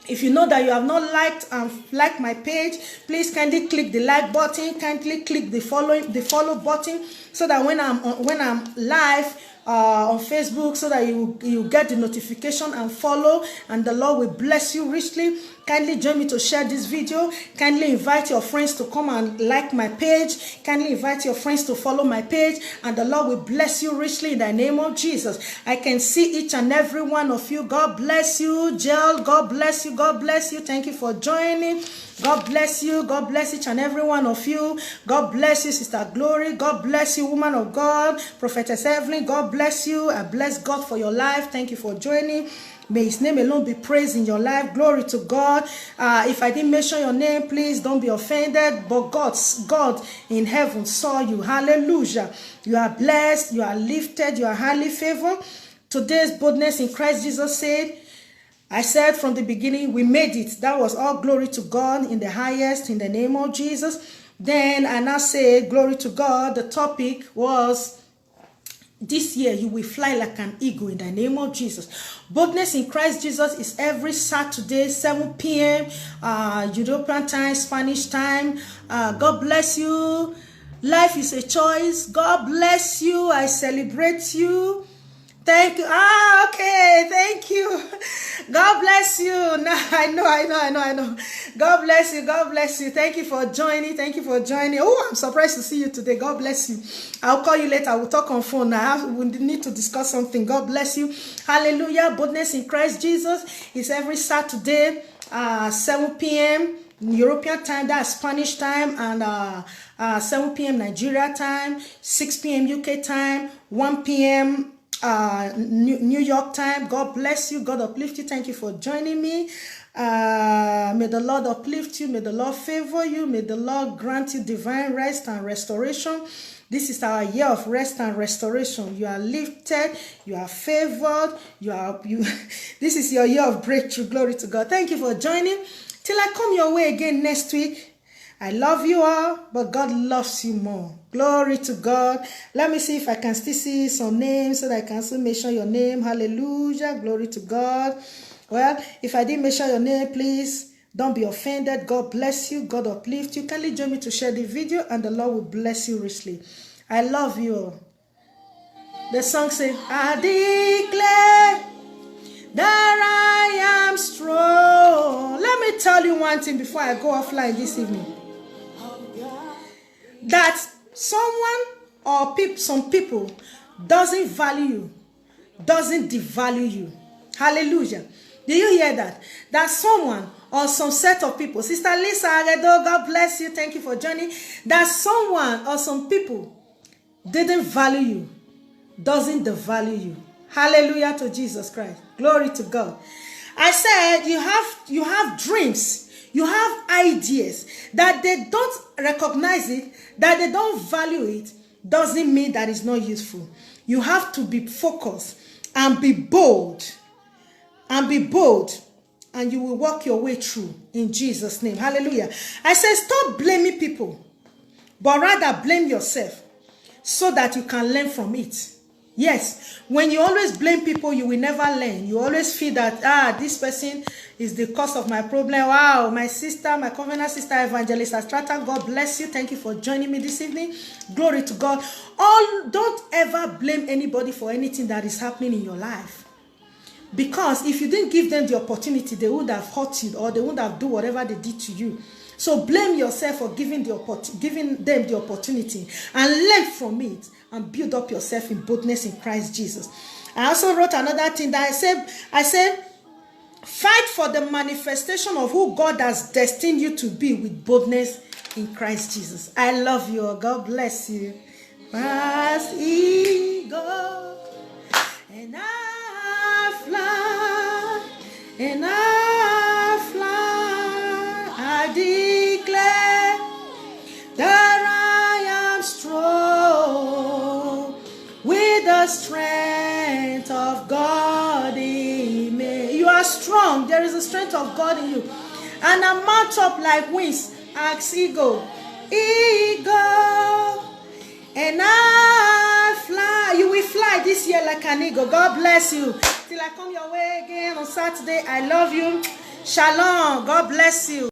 If you know that you have not liked my page, please kindly click the like button, kindly click the follow button, so that when I'm live on Facebook, so that you get the notification and follow, and the Lord will bless you richly. Kindly join me to share this video. Kindly invite your friends to come and like my page. Kindly invite your friends to follow my page, and the Lord will bless you richly in the name of Jesus. I can see each and every one of you. God bless you, Jill. God bless you. God bless you. Thank you for joining. God bless you. God bless each and every one of you. God bless you, Sister Glory. God bless you, woman of God. Prophetess Evelyn. God bless you. I bless God for your life. Thank you for joining. May his name alone be praised in your life. Glory to God. If I didn't mention your name, please don't be offended. But God in heaven saw you. Hallelujah. You are blessed. You are lifted. You are highly favored. Today's boldness in Christ Jesus said, I said from the beginning, we made it. That was all glory to God in the highest, in the name of Jesus. Then I now say, glory to God. The topic was, this year you will fly like an eagle in the name of Jesus. Boldness in Christ Jesus is every Saturday, 7 p.m. European time, Spanish time. God bless you. Life is a choice. God bless you. I celebrate you. Thank you. Okay. Thank you. God bless you. No, I know. God bless you. God bless you. Thank you for joining. Thank you for joining. Oh, I'm surprised to see you today. God bless you. I'll call you later. We'll talk on phone. We need to discuss something. God bless you. Hallelujah. Boldness in Christ Jesus is every Saturday, 7 p.m. European time, that's Spanish time, and 7 p.m. Nigeria time, 6 p.m. UK time, 1 p.m. New York time. God bless you. God uplift you. Thank you for joining me. May the Lord uplift you. May the Lord favor you. May the Lord grant you divine rest and restoration. This is our year of rest and restoration. You are lifted. You are favored. This is your year of breakthrough. Glory to God. Thank you for joining. Till I come your way again next week. I love you all, but God loves you more. Glory to God. Let me see if I can still see some names so that I can still mention your name. Hallelujah. Glory to God. Well, if I didn't mention your name, please don't be offended. God bless you. God uplift you. Kindly join me to share the video, and the Lord will bless you richly. I love you all. The song says, I declare that I am strong. Let me tell you one thing before I go offline this evening. That someone or some people doesn't value you, doesn't devalue you. Hallelujah. Do you hear that? That someone or some set of people, Sister Lisa Aredo, God bless you, thank you for joining, that someone or some people didn't value you, doesn't devalue you. Hallelujah to Jesus Christ. Glory to God. I said you have dreams, you have ideas, that they don't recognize it, that they don't value it, doesn't mean that it's not useful. You have to be focused and be bold. And be bold, and you will walk your way through in Jesus' name. Hallelujah. I said, stop blaming people, but rather blame yourself so that you can learn from it. Yes, when you always blame people, you will never learn. You always feel that, this person is the cause of my problem. Wow, my sister, my covenant sister, Evangelist Astrata, God bless you. Thank you for joining me this evening. Glory to God. Don't ever blame anybody for anything that is happening in your life. Because if you didn't give them the opportunity, they would have hurt you, or they would have done whatever they did to you. So blame yourself for giving them the opportunity, and learn from it and build up yourself in boldness in Christ Jesus. I also wrote another thing that I said, fight for the manifestation of who God has destined you to be with boldness in Christ Jesus. I love you. God bless you. As eagle, and I fly, and I fly, I declare that I am strong with the strength of God in me. You are strong. There is a strength of God in you. And I mount up like wings as eagle. Eagle. And I fly. You will fly this year like an eagle. God bless you. Till I come your way again on Saturday. I love you. Shalom. God bless you.